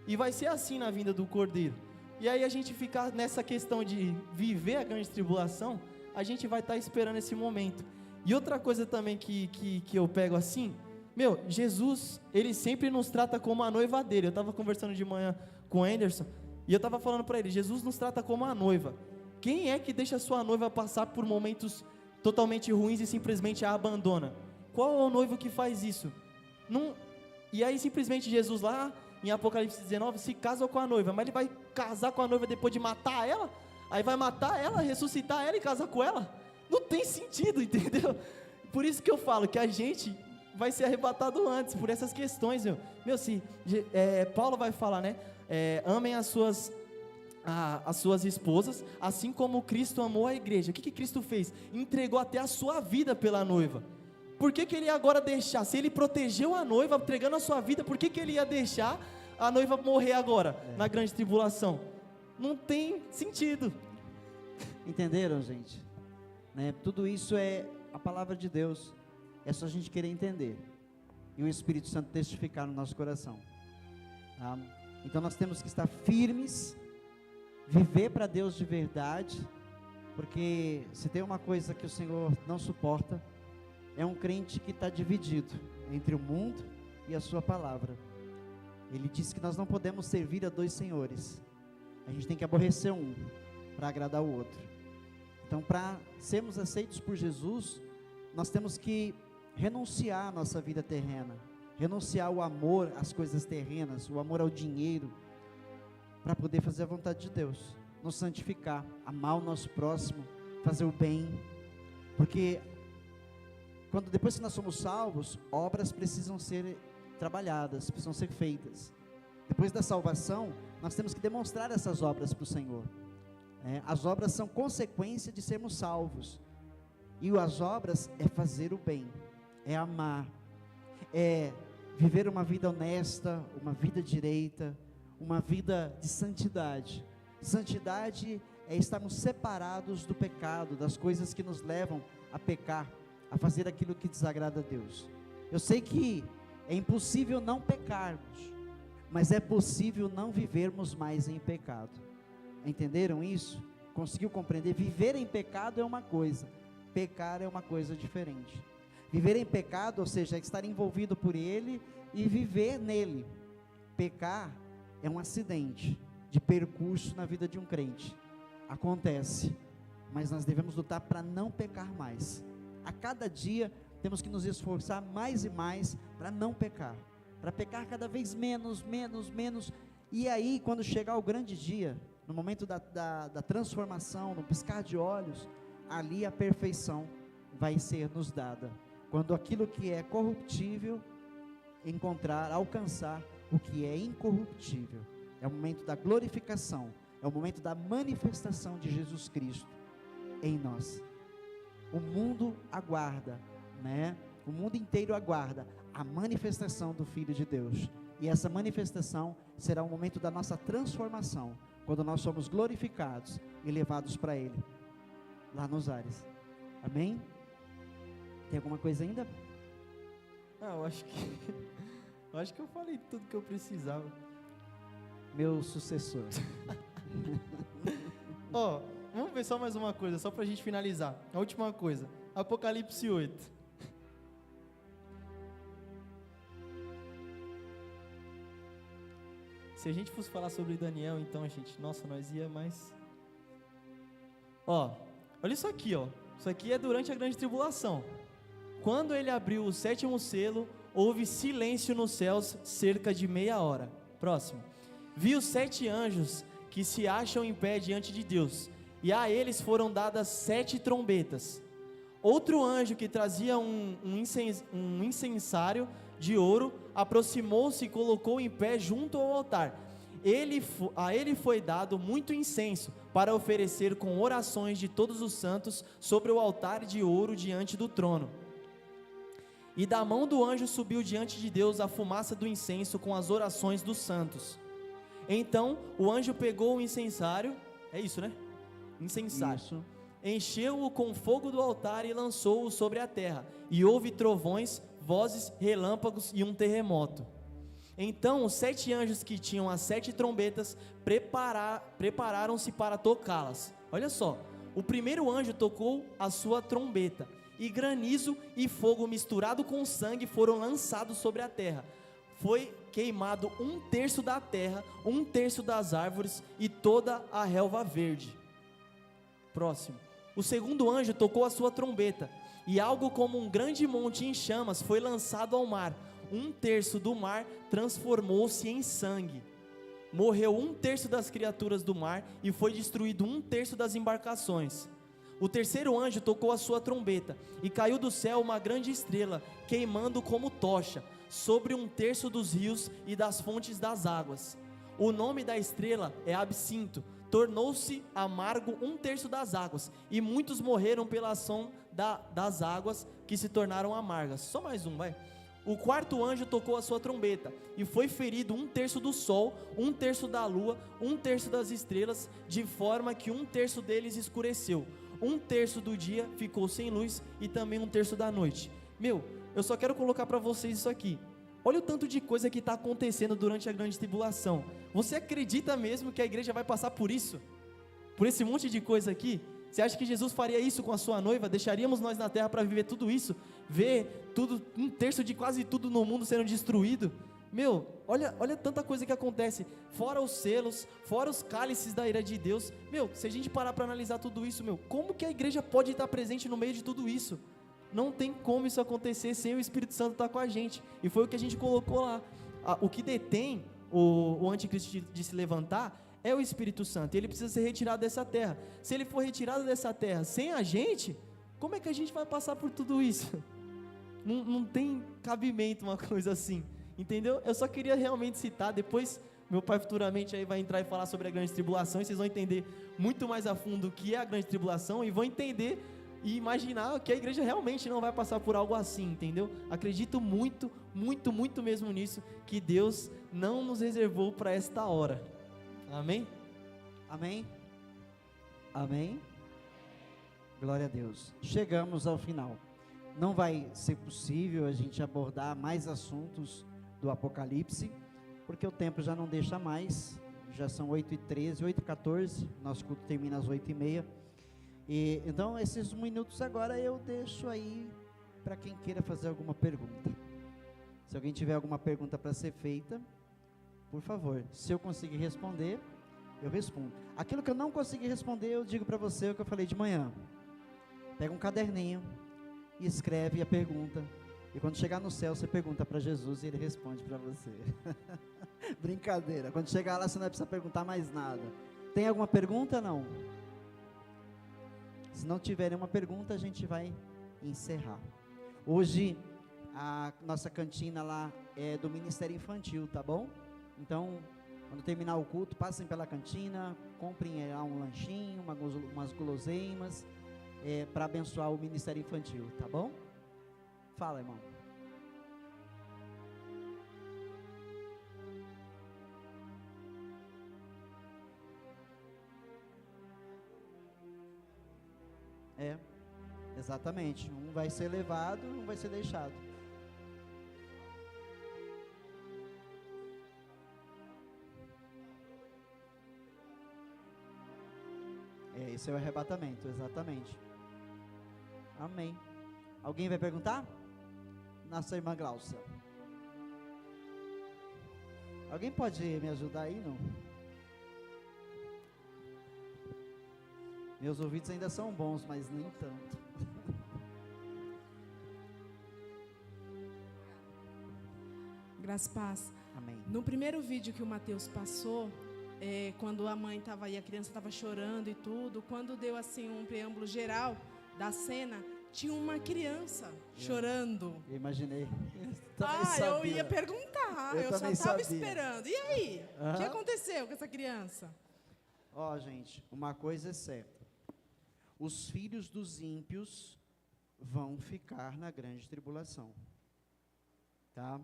E vai ser assim na vinda do Cordeiro. E aí a gente ficar nessa questão de viver a grande tribulação, a gente vai estar esperando esse momento. E outra coisa também que eu pego assim, meu, Jesus, ele sempre nos trata como a noiva dele. Eu estava conversando de manhã com o Anderson, e eu estava falando para ele, Jesus nos trata como a noiva. Quem é que deixa a sua noiva passar por momentos totalmente ruins e simplesmente a abandona? Qual é o noivo que faz isso? Não. E aí simplesmente Jesus lá, em Apocalipse 19, se casa com a noiva, mas ele vai casar com a noiva depois de matar ela? Aí vai matar ela, ressuscitar ela e casar com ela? Não tem sentido, entendeu? Por isso que eu falo que a gente vai ser arrebatado antes, por essas questões, meu. Meu, se Paulo vai falar, né? Amem as suas esposas, assim como Cristo amou a igreja. O que Cristo fez? Entregou até a sua vida pela noiva. Por que ele ia agora deixar? Se ele protegeu a noiva, entregando a sua vida, por que ele ia deixar a noiva morrer agora, na grande tribulação? Não tem sentido.
Entenderam, gente? Né? Tudo isso é a palavra de Deus. É só a gente querer entender e o Espírito Santo testificar no nosso coração, tá? Então nós temos que estar firmes, viver para Deus de verdade, porque se tem uma coisa que o Senhor não suporta, é um crente que está dividido entre o mundo e a sua palavra. Ele disse que nós não podemos servir a dois senhores, a gente tem que aborrecer um para agradar o outro. Então, para sermos aceitos por Jesus, nós temos que renunciar à nossa vida terrena, renunciar o amor às coisas terrenas, o amor ao dinheiro, para poder fazer a vontade de Deus, nos santificar, amar o nosso próximo, fazer o bem, porque depois que nós somos salvos, obras precisam ser trabalhadas, precisam ser feitas. Depois da salvação, nós temos que demonstrar essas obras para o Senhor. As obras são consequência de sermos salvos, e as obras é fazer o bem, é amar, é viver uma vida honesta, uma vida direita, uma vida de santidade. Santidade é estarmos separados do pecado, das coisas que nos levam a pecar, a fazer aquilo que desagrada a Deus. Eu sei que é impossível não pecarmos, mas é possível não vivermos mais em pecado. Entenderam isso? Conseguiu compreender? Viver em pecado é uma coisa, pecar é uma coisa diferente. Viver em pecado, ou seja, é estar envolvido por ele e viver nele. Pecar é um acidente de percurso na vida de um crente. Acontece, mas nós devemos lutar para não pecar mais. A cada dia temos que nos esforçar mais e mais para não pecar, para pecar cada vez menos, e aí quando chegar o grande dia, no momento da transformação, no piscar de olhos, ali a perfeição vai ser nos dada, quando aquilo que é corruptível alcançar o que é incorruptível. É o momento da glorificação, é o momento da manifestação de Jesus Cristo em nós. O mundo aguarda, né? O mundo inteiro aguarda a manifestação do Filho de Deus, e essa manifestação será o momento da nossa transformação, quando nós somos glorificados e levados para Ele, lá nos ares. Amém? Tem alguma coisa ainda?
Eu acho que eu falei tudo que eu precisava.
Meu sucessor.
Vamos ver só mais uma coisa, só para a gente finalizar. A última coisa, Apocalipse 8. se a gente fosse falar sobre Daniel, então, gente, nossa, nós ia mais... Ó, olha isso aqui, ó. Isso aqui é durante a grande tribulação. Quando ele abriu o 7º selo, houve silêncio nos céus cerca de meia hora. Próximo. Vi os 7 anjos que se acham em pé diante de Deus, e a eles foram dadas 7 trombetas. Outro anjo que trazia um incensário de ouro aproximou-se e colocou em pé junto ao altar. A ele foi dado muito incenso para oferecer com orações de todos os santos sobre o altar de ouro diante do trono. E da mão do anjo subiu diante de Deus a fumaça do incenso com as orações dos santos. Então o anjo pegou o incensário, é isso, né? Incensário.
Isso.
Encheu-o com fogo do altar e lançou-o sobre a terra. E houve trovões, vozes, relâmpagos e um terremoto. Então os 7 anjos que tinham as 7 trombetas prepararam-se para tocá-las. Olha só, o primeiro anjo tocou a sua trombeta, e granizo e fogo misturado com sangue foram lançados sobre a terra. Foi queimado 1/3 da terra, 1/3 das árvores e toda a relva verde. Próximo. O segundo anjo tocou a sua trombeta, e algo como um grande monte em chamas foi lançado ao mar. 1/3 do mar transformou-se em sangue. Morreu 1/3 das criaturas do mar e foi destruído 1/3 das embarcações. O terceiro anjo tocou a sua trombeta, e caiu do céu uma grande estrela, queimando como tocha, sobre 1/3 dos rios e das fontes das águas. O nome da estrela é Absinto. Tornou-se amargo 1/3 das águas, e muitos morreram pela ação das águas que se tornaram amargas. Só mais um, vai. O quarto anjo tocou a sua trombeta, e foi ferido 1/3 do sol, 1/3 da lua, 1/3 das estrelas, de forma que 1/3 deles escureceu. 1/3 do dia ficou sem luz, e também 1/3 da noite. Meu, eu só quero colocar para vocês isso aqui. Olha o tanto de coisa que está acontecendo durante a grande tribulação. Você acredita mesmo que a igreja vai passar por isso? Por esse monte de coisa aqui? Você acha que Jesus faria isso com a sua noiva? Deixaríamos nós na terra para viver tudo isso? Ver tudo, 1/3 de quase tudo no mundo sendo destruído? Meu, olha tanta coisa que acontece. Fora os selos, fora os cálices da ira de Deus. Meu, se a gente parar para analisar tudo isso, meu, como que a igreja pode estar presente no meio de tudo isso? Não tem como isso acontecer sem o Espírito Santo estar com a gente. E foi o que a gente colocou lá. O que detém o anticristo de se levantar é o Espírito Santo. E ele precisa ser retirado dessa terra. Se ele for retirado dessa terra sem a gente, como é que a gente vai passar por tudo isso? Não tem cabimento uma coisa assim. Entendeu? Eu só queria realmente citar. Depois meu pai futuramente aí vai entrar e falar sobre a grande tribulação. E vocês vão entender muito mais a fundo o que é a grande tribulação. E vão entender e imaginar que a igreja realmente não vai passar por algo assim, entendeu? Acredito muito, muito, muito mesmo nisso, que Deus não nos reservou para esta hora. Amém?
Amém? Amém? Glória a Deus. Chegamos ao final. Não vai ser possível a gente abordar mais assuntos do Apocalipse, porque o tempo já não deixa mais. Já são 8h13, 8h14, nosso culto termina às 8h30. E, então, esses minutos agora eu deixo aí para quem queira fazer alguma pergunta. Se alguém tiver alguma pergunta para ser feita, por favor, se eu conseguir responder, eu respondo. Aquilo que eu não conseguir responder, eu digo para você o que eu falei de manhã. Pega um caderninho e escreve a pergunta. E quando chegar no céu, você pergunta para Jesus e ele responde para você. Brincadeira. Quando chegar lá, você não vai precisar perguntar mais nada. Tem alguma pergunta? Não? Se não tiver nenhuma pergunta, a gente vai encerrar. Hoje, a nossa cantina lá é do Ministério Infantil, tá bom? Então, quando terminar o culto, passem pela cantina, comprem lá um lanchinho, umas guloseimas, para abençoar o Ministério Infantil, tá bom? Fala, irmão. Exatamente. Um vai ser levado, um vai ser deixado. Esse é o arrebatamento, exatamente. Amém. Alguém vai perguntar? Nossa irmã Glaucia. Alguém pode me ajudar aí, não? Meus ouvidos ainda são bons, mas nem tanto.
Graças a paz.
Amém.
No primeiro vídeo que o Mateus passou, quando a mãe estava aí, a criança estava chorando e tudo, quando deu assim um preâmbulo geral da cena, tinha uma criança chorando.
Eu imaginei.
Eu ia perguntar, eu só estava esperando. E aí? O que aconteceu com essa criança?
Ó, gente, uma coisa é certa. Os filhos dos ímpios vão ficar na grande tribulação. Tá?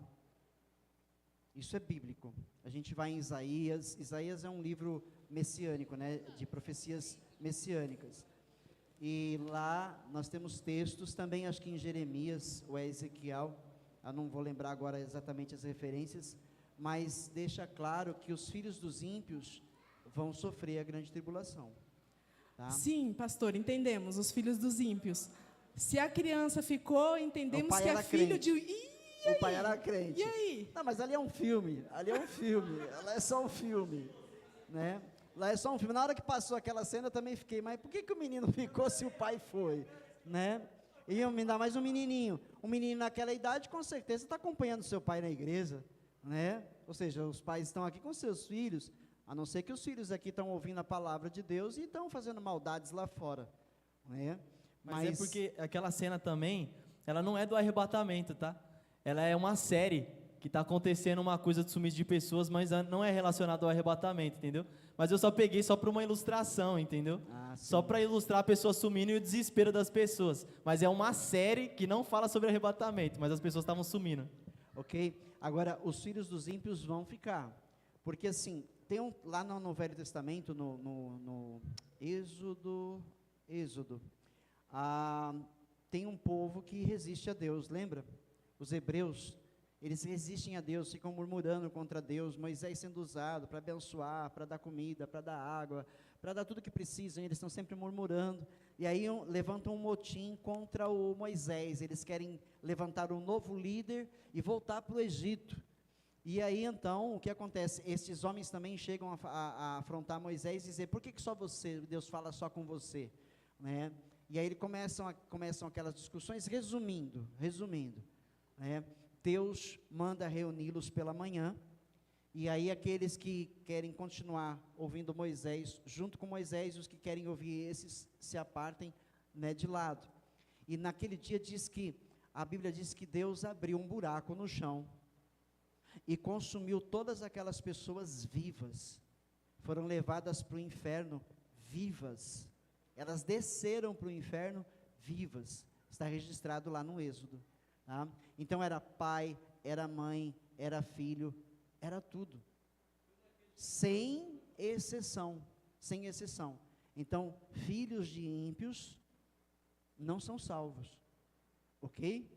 Isso é bíblico. A gente vai em Isaías. Isaías é um livro messiânico, né? De profecias messiânicas. E lá nós temos textos, também acho que em Jeremias ou Ezequiel, eu não vou lembrar agora exatamente as referências, mas deixa claro que os filhos dos ímpios vão sofrer a grande tribulação. Tá?
Sim, pastor, entendemos, os filhos dos ímpios. Se a criança ficou, entendemos que é filho de...
O pai era crente.
E aí?
Não, mas ali é um filme, ela é só um filme, né? Lá é só um filme. Na hora que passou aquela cena, eu também fiquei, mas por que o menino ficou se o pai foi, né? E ainda mais um menininho. Um menino naquela idade, com certeza, está acompanhando seu pai na igreja, né? Ou seja, os pais estão aqui com seus filhos, a não ser que os filhos aqui estão ouvindo a palavra de Deus e estão fazendo maldades lá fora, né?
Mas é porque aquela cena também, ela não é do arrebatamento, tá? Ela é uma série que está acontecendo uma coisa de sumiço de pessoas, mas não é relacionado ao arrebatamento, entendeu? Mas eu só peguei só para uma ilustração, entendeu? Só para ilustrar a pessoa sumindo e o desespero das pessoas. Mas é uma série que não fala sobre arrebatamento, mas as pessoas estavam sumindo.
Ok? Agora, os filhos dos ímpios vão ficar. Porque assim, tem lá no Velho Testamento, no Êxodo, tem um povo que resiste a Deus, lembra? Os hebreus, eles resistem a Deus, ficam murmurando contra Deus, Moisés sendo usado para abençoar, para dar comida, para dar água, para dar tudo que precisam, eles estão sempre murmurando, e aí levantam um motim contra o Moisés, eles querem levantar um novo líder e voltar para o Egito, e aí então, o que acontece? Esses homens também chegam a afrontar Moisés e dizer, por que só você, Deus fala só com você, né? E aí começam aquelas discussões, resumindo, né? Deus manda reuni-los pela manhã, e aí aqueles que querem continuar ouvindo Moisés, junto com Moisés, os que querem ouvir esses, se apartem, né, de lado. E naquele dia a Bíblia diz que Deus abriu um buraco no chão, e consumiu todas aquelas pessoas vivas, foram levadas para o inferno vivas, elas desceram para o inferno vivas, está registrado lá no Êxodo. Tá? Então era pai, era mãe, era filho, era tudo, sem exceção. Então, filhos de ímpios não são salvos, ok?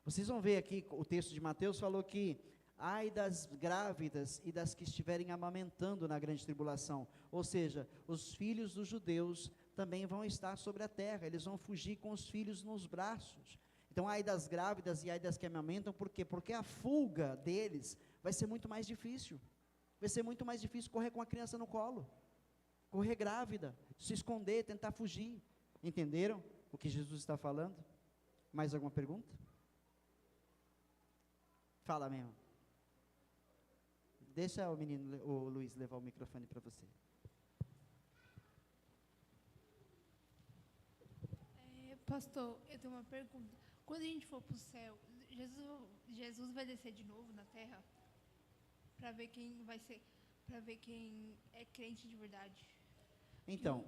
Vocês vão ver aqui, o texto de Mateus falou que, ai das grávidas e das que estiverem amamentando na grande tribulação, ou seja, os filhos dos judeus também vão estar sobre a terra, eles vão fugir com os filhos nos braços. Então, ai das grávidas e ai das que amamentam, por quê? Porque a fuga deles vai ser muito mais difícil. Vai ser muito mais difícil correr com a criança no colo, correr grávida, se esconder, tentar fugir. Entenderam o que Jesus está falando? Mais alguma pergunta? Fala mesmo. Deixa o Luiz levar o microfone para você.
Pastor, eu tenho uma pergunta. Quando a gente for para o céu, Jesus vai descer de novo na terra para ver quem vai ser, para ver quem é crente de verdade?
Então,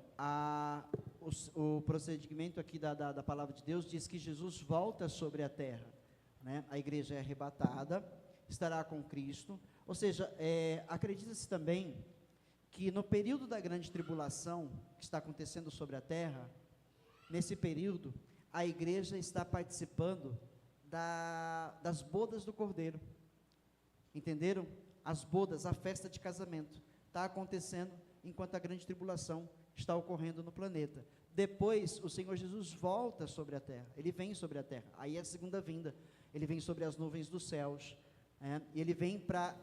o procedimento aqui da palavra de Deus diz que Jesus volta sobre a terra, né? A igreja é arrebatada, estará com Cristo, ou seja, acredita-se também que no período da grande tribulação que está acontecendo sobre a terra, nesse período, a igreja está participando das bodas do Cordeiro, entenderam? As bodas, a festa de casamento, está acontecendo enquanto a grande tribulação está ocorrendo no planeta. Depois, o Senhor Jesus volta sobre a terra, Ele vem sobre a terra, aí é a segunda vinda, Ele vem sobre as nuvens dos céus, e Ele vem para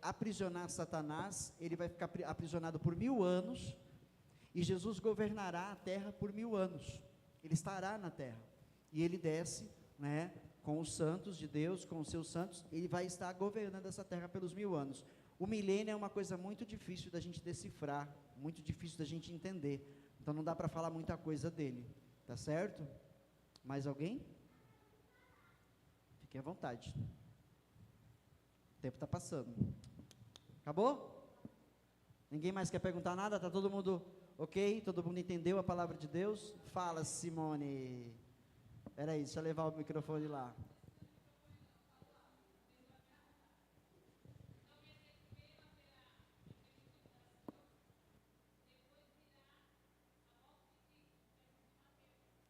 aprisionar Satanás, ele vai ficar aprisionado por 1000 anos, e Jesus governará a terra por 1000 anos, ele estará na terra, e ele desce, né, com os santos de Deus, com os seus santos, ele vai estar governando essa terra pelos 1000 anos. O milênio é uma coisa muito difícil da gente decifrar, muito difícil da gente entender, então não dá para falar muita coisa dele, tá certo? Mais alguém? Fique à vontade. O tempo está passando. Acabou? Ninguém mais quer perguntar nada? Está todo mundo ok? Todo mundo entendeu a palavra de Deus? Fala, Simone. Espera aí, deixa eu levar o microfone lá.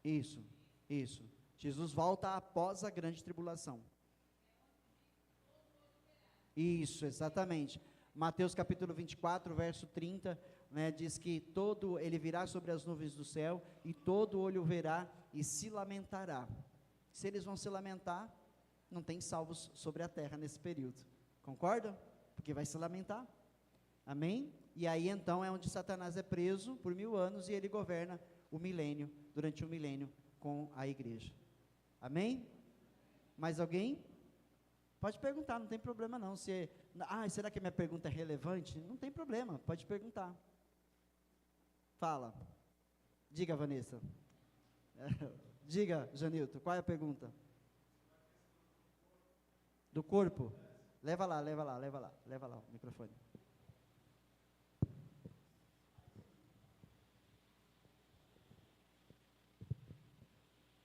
Isso, isso. Jesus volta após a grande tribulação. Isso, exatamente. Mateus capítulo 24, verso 30, né, diz que ele virá sobre as nuvens do céu, e todo olho verá e se lamentará. Se eles vão se lamentar, não tem salvos sobre a terra nesse período. Concorda? Porque vai se lamentar. Amém? E aí então é onde Satanás é preso por 1000 anos, e ele governa o milênio, durante o milênio, com a igreja. Amém? Mais alguém? Pode perguntar, não tem problema não. Será que a minha pergunta é relevante? Não tem problema, pode perguntar. Fala. Diga, Vanessa. Diga, Janilton, qual é a pergunta? Do corpo? Leva lá o microfone.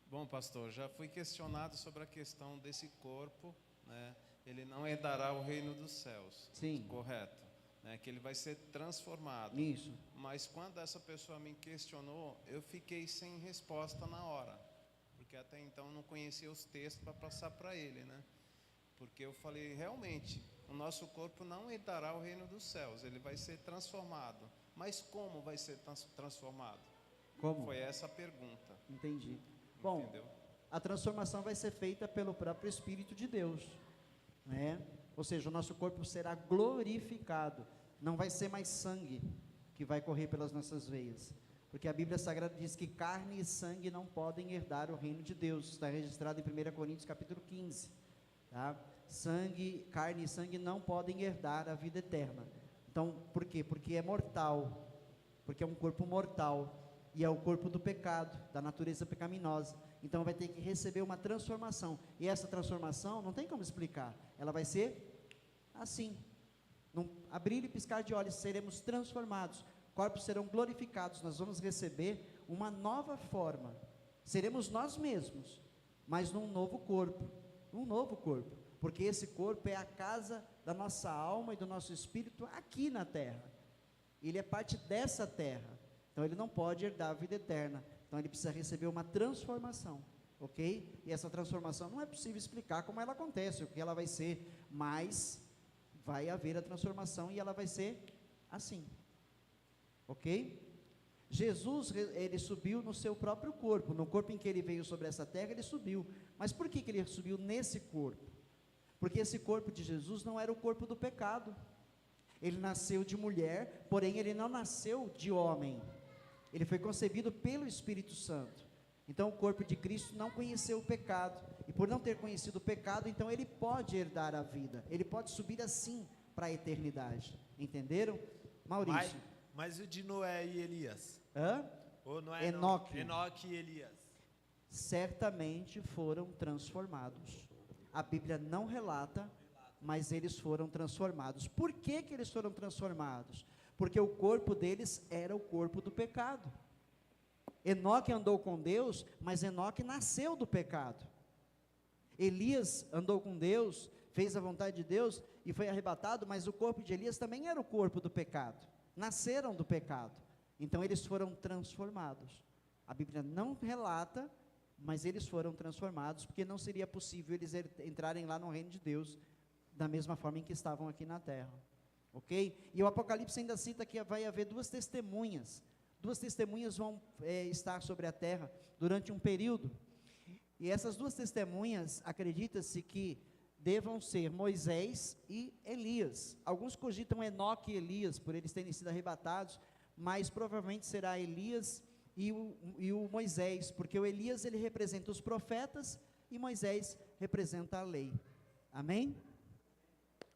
Bom, pastor, já fui questionado sobre a questão desse corpo, né? Ele não herdará o reino dos céus.
Sim.
Correto. Né? Que ele vai ser transformado.
Isso.
Mas quando essa pessoa me questionou, eu fiquei sem resposta na hora. Porque até então eu não conhecia os textos para passar para ele, né? Porque eu falei, realmente, o nosso corpo não herdará o reino dos céus. Ele vai ser transformado. Mas como vai ser transformado?
Como?
Foi essa a pergunta.
Entendi. Bom,
Entendeu?
a transformação vai ser feita pelo próprio Espírito de Deus, né? Ou seja, o nosso corpo será glorificado, não vai ser mais sangue que vai correr pelas nossas veias, porque a Bíblia Sagrada diz que carne e sangue não podem herdar o reino de Deus, está registrado em 1 Coríntios capítulo 15, tá? Carne e sangue não podem herdar a vida eterna. Então, por quê? Porque é mortal, porque é um corpo mortal, e é o corpo do pecado, da natureza pecaminosa. Então vai ter que receber uma transformação, e essa transformação não tem como explicar, ela vai ser assim, num abrir e piscar de olhos, seremos transformados, corpos serão glorificados, nós vamos receber uma nova forma, seremos nós mesmos, mas num novo corpo, porque esse corpo é a casa da nossa alma e do nosso espírito aqui na terra, ele é parte dessa terra, então ele não pode herdar a vida eterna, então ele precisa receber uma transformação, ok? E essa transformação não é possível explicar como ela acontece, o que ela vai ser, mas vai haver a transformação e ela vai ser assim, ok? Jesus, ele subiu no seu próprio corpo, no corpo em que ele veio sobre essa terra, ele subiu, mas por que ele subiu nesse corpo? Porque esse corpo de Jesus não era o corpo do pecado, ele nasceu de mulher, porém ele não nasceu de homem, ele foi concebido pelo Espírito Santo. Então o corpo de Cristo não conheceu o pecado, e por não ter conhecido o pecado, então ele pode herdar a vida, ele pode subir assim para a eternidade, entenderam? Maurício.
Mas o de Noé e Elias?
Hã?
Ou não é
Enoque.
Enoque e Elias?
Certamente foram transformados, a Bíblia não relata, mas eles foram transformados. Por que que eles foram transformados? Porque o corpo deles era o corpo do pecado. Enoque andou com Deus, mas Enoque nasceu do pecado. Elias andou com Deus, fez a vontade de Deus e foi arrebatado, mas o corpo de Elias também era o corpo do pecado. Nasceram do pecado. Então eles foram transformados. A Bíblia não relata, mas eles foram transformados, porque não seria possível eles entrarem lá no reino de Deus da mesma forma em que estavam aqui na terra. Ok? E o Apocalipse ainda cita que vai haver duas testemunhas vão estar sobre a terra durante um período, e essas duas testemunhas, acredita-se que devam ser Moisés e Elias. Alguns cogitam Enoque e Elias, por eles terem sido arrebatados, mas provavelmente será Elias e o Moisés, porque o Elias ele representa os profetas e Moisés representa a lei. Amém?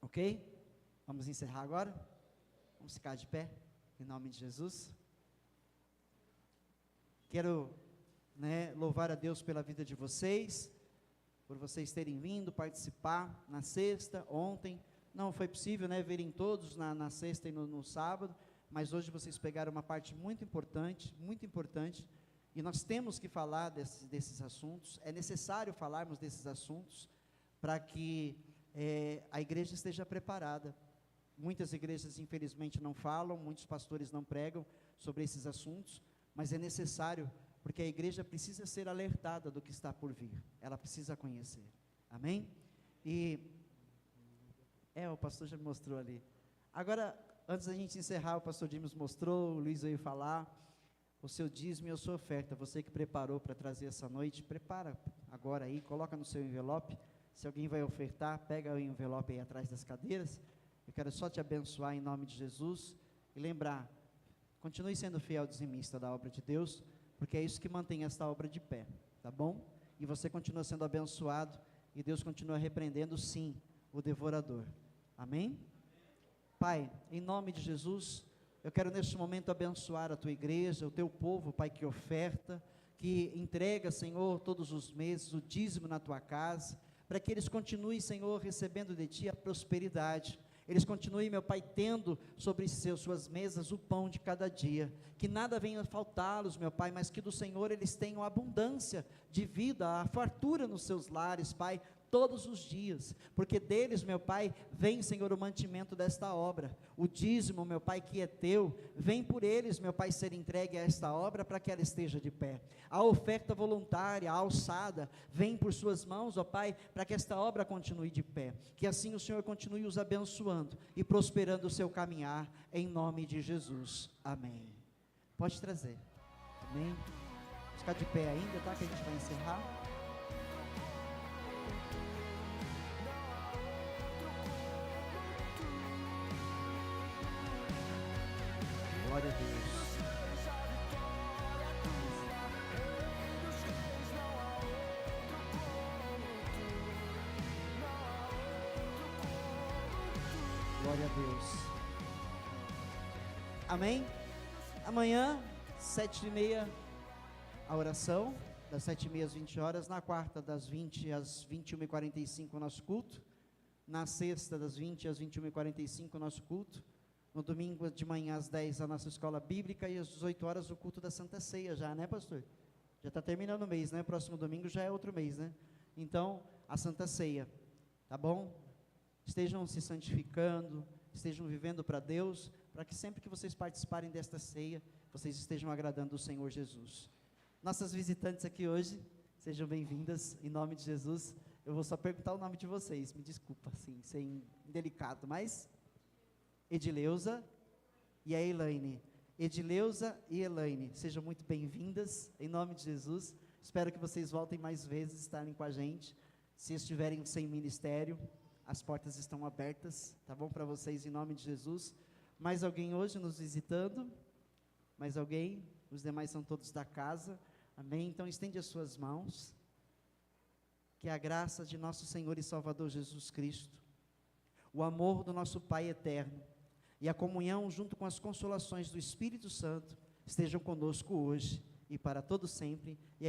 Ok? Vamos encerrar agora? Vamos ficar de pé, em nome de Jesus. Quero louvar a Deus pela vida de vocês, por vocês terem vindo participar na sexta, ontem. Não foi possível verem todos na sexta e no sábado, mas hoje vocês pegaram uma parte muito importante, e nós temos que falar desses assuntos. É necessário falarmos desses assuntos para que a igreja esteja preparada. Muitas igrejas infelizmente não falam, muitos pastores não pregam sobre esses assuntos, mas é necessário, porque a igreja precisa ser alertada do que está por vir, ela precisa conhecer, amém? E, o pastor já me mostrou ali. Agora, antes da gente encerrar, o pastor Dimos mostrou, o Luiz veio falar, o seu dízimo e a sua oferta, você que preparou para trazer essa noite, prepara agora aí, coloca no seu envelope, se alguém vai ofertar, pega o envelope aí atrás das cadeiras. Eu quero só te abençoar em nome de Jesus, e lembrar, continue sendo fiel dizimista da obra de Deus, porque é isso que mantém esta obra de pé, tá bom? E você continua sendo abençoado, e Deus continua repreendendo sim, o devorador, amém? Pai, em nome de Jesus, eu quero neste momento abençoar a tua igreja, o teu povo, Pai, que oferta, que entrega, Senhor, todos os meses, o dízimo na tua casa, para que eles continuem, Senhor, recebendo de ti a prosperidade, eles continuem, meu Pai, tendo sobre suas mesas o pão de cada dia, que nada venha faltá-los, meu Pai, mas que do Senhor eles tenham abundância de vida, a fartura nos seus lares, Pai, todos os dias, porque deles, meu Pai, vem, Senhor, o mantimento desta obra, o dízimo, meu Pai, que é teu, vem por eles, meu Pai, ser entregue a esta obra, para que ela esteja de pé, a oferta voluntária, a alçada, vem por suas mãos, ó Pai, para que esta obra continue de pé, que assim o Senhor continue os abençoando, e prosperando o seu caminhar, em nome de Jesus, amém. Pode trazer, amém? Vamos ficar de pé ainda, tá, que a gente vai encerrar. Glória a Deus. Glória a Deus. Amém? Amanhã, 7h30, a oração, das 7h30 às 20 horas. Na quarta, das 20 às 21h45, o nosso culto. Na sexta, das 20 às 21h45, o nosso culto. No domingo de manhã às 10 a nossa escola bíblica, e às 18 horas o culto da Santa Ceia já, né, pastor? Já está terminando o mês, né? Próximo domingo já é outro mês, né? Então, a Santa Ceia, tá bom? Estejam se santificando, estejam vivendo para Deus, para que sempre que vocês participarem desta ceia, vocês estejam agradando o Senhor Jesus. Nossas visitantes aqui hoje, sejam bem-vindas, em nome de Jesus. Eu vou só perguntar o nome de vocês, me desculpa, assim, ser indelicado, mas... Edileuza e a Elaine. Edileuza e Elaine, sejam muito bem-vindas, em nome de Jesus. Espero que vocês voltem mais vezes, estarem com a gente. Se estiverem sem ministério, as portas estão abertas, tá bom, para vocês, em nome de Jesus. Mais alguém hoje nos visitando? Mais alguém? Os demais são todos da casa, amém? Então estende as suas mãos, que a graça de nosso Senhor e Salvador Jesus Cristo, o amor do nosso Pai eterno, e a comunhão junto com as consolações do Espírito Santo, estejam conosco hoje e para todo sempre.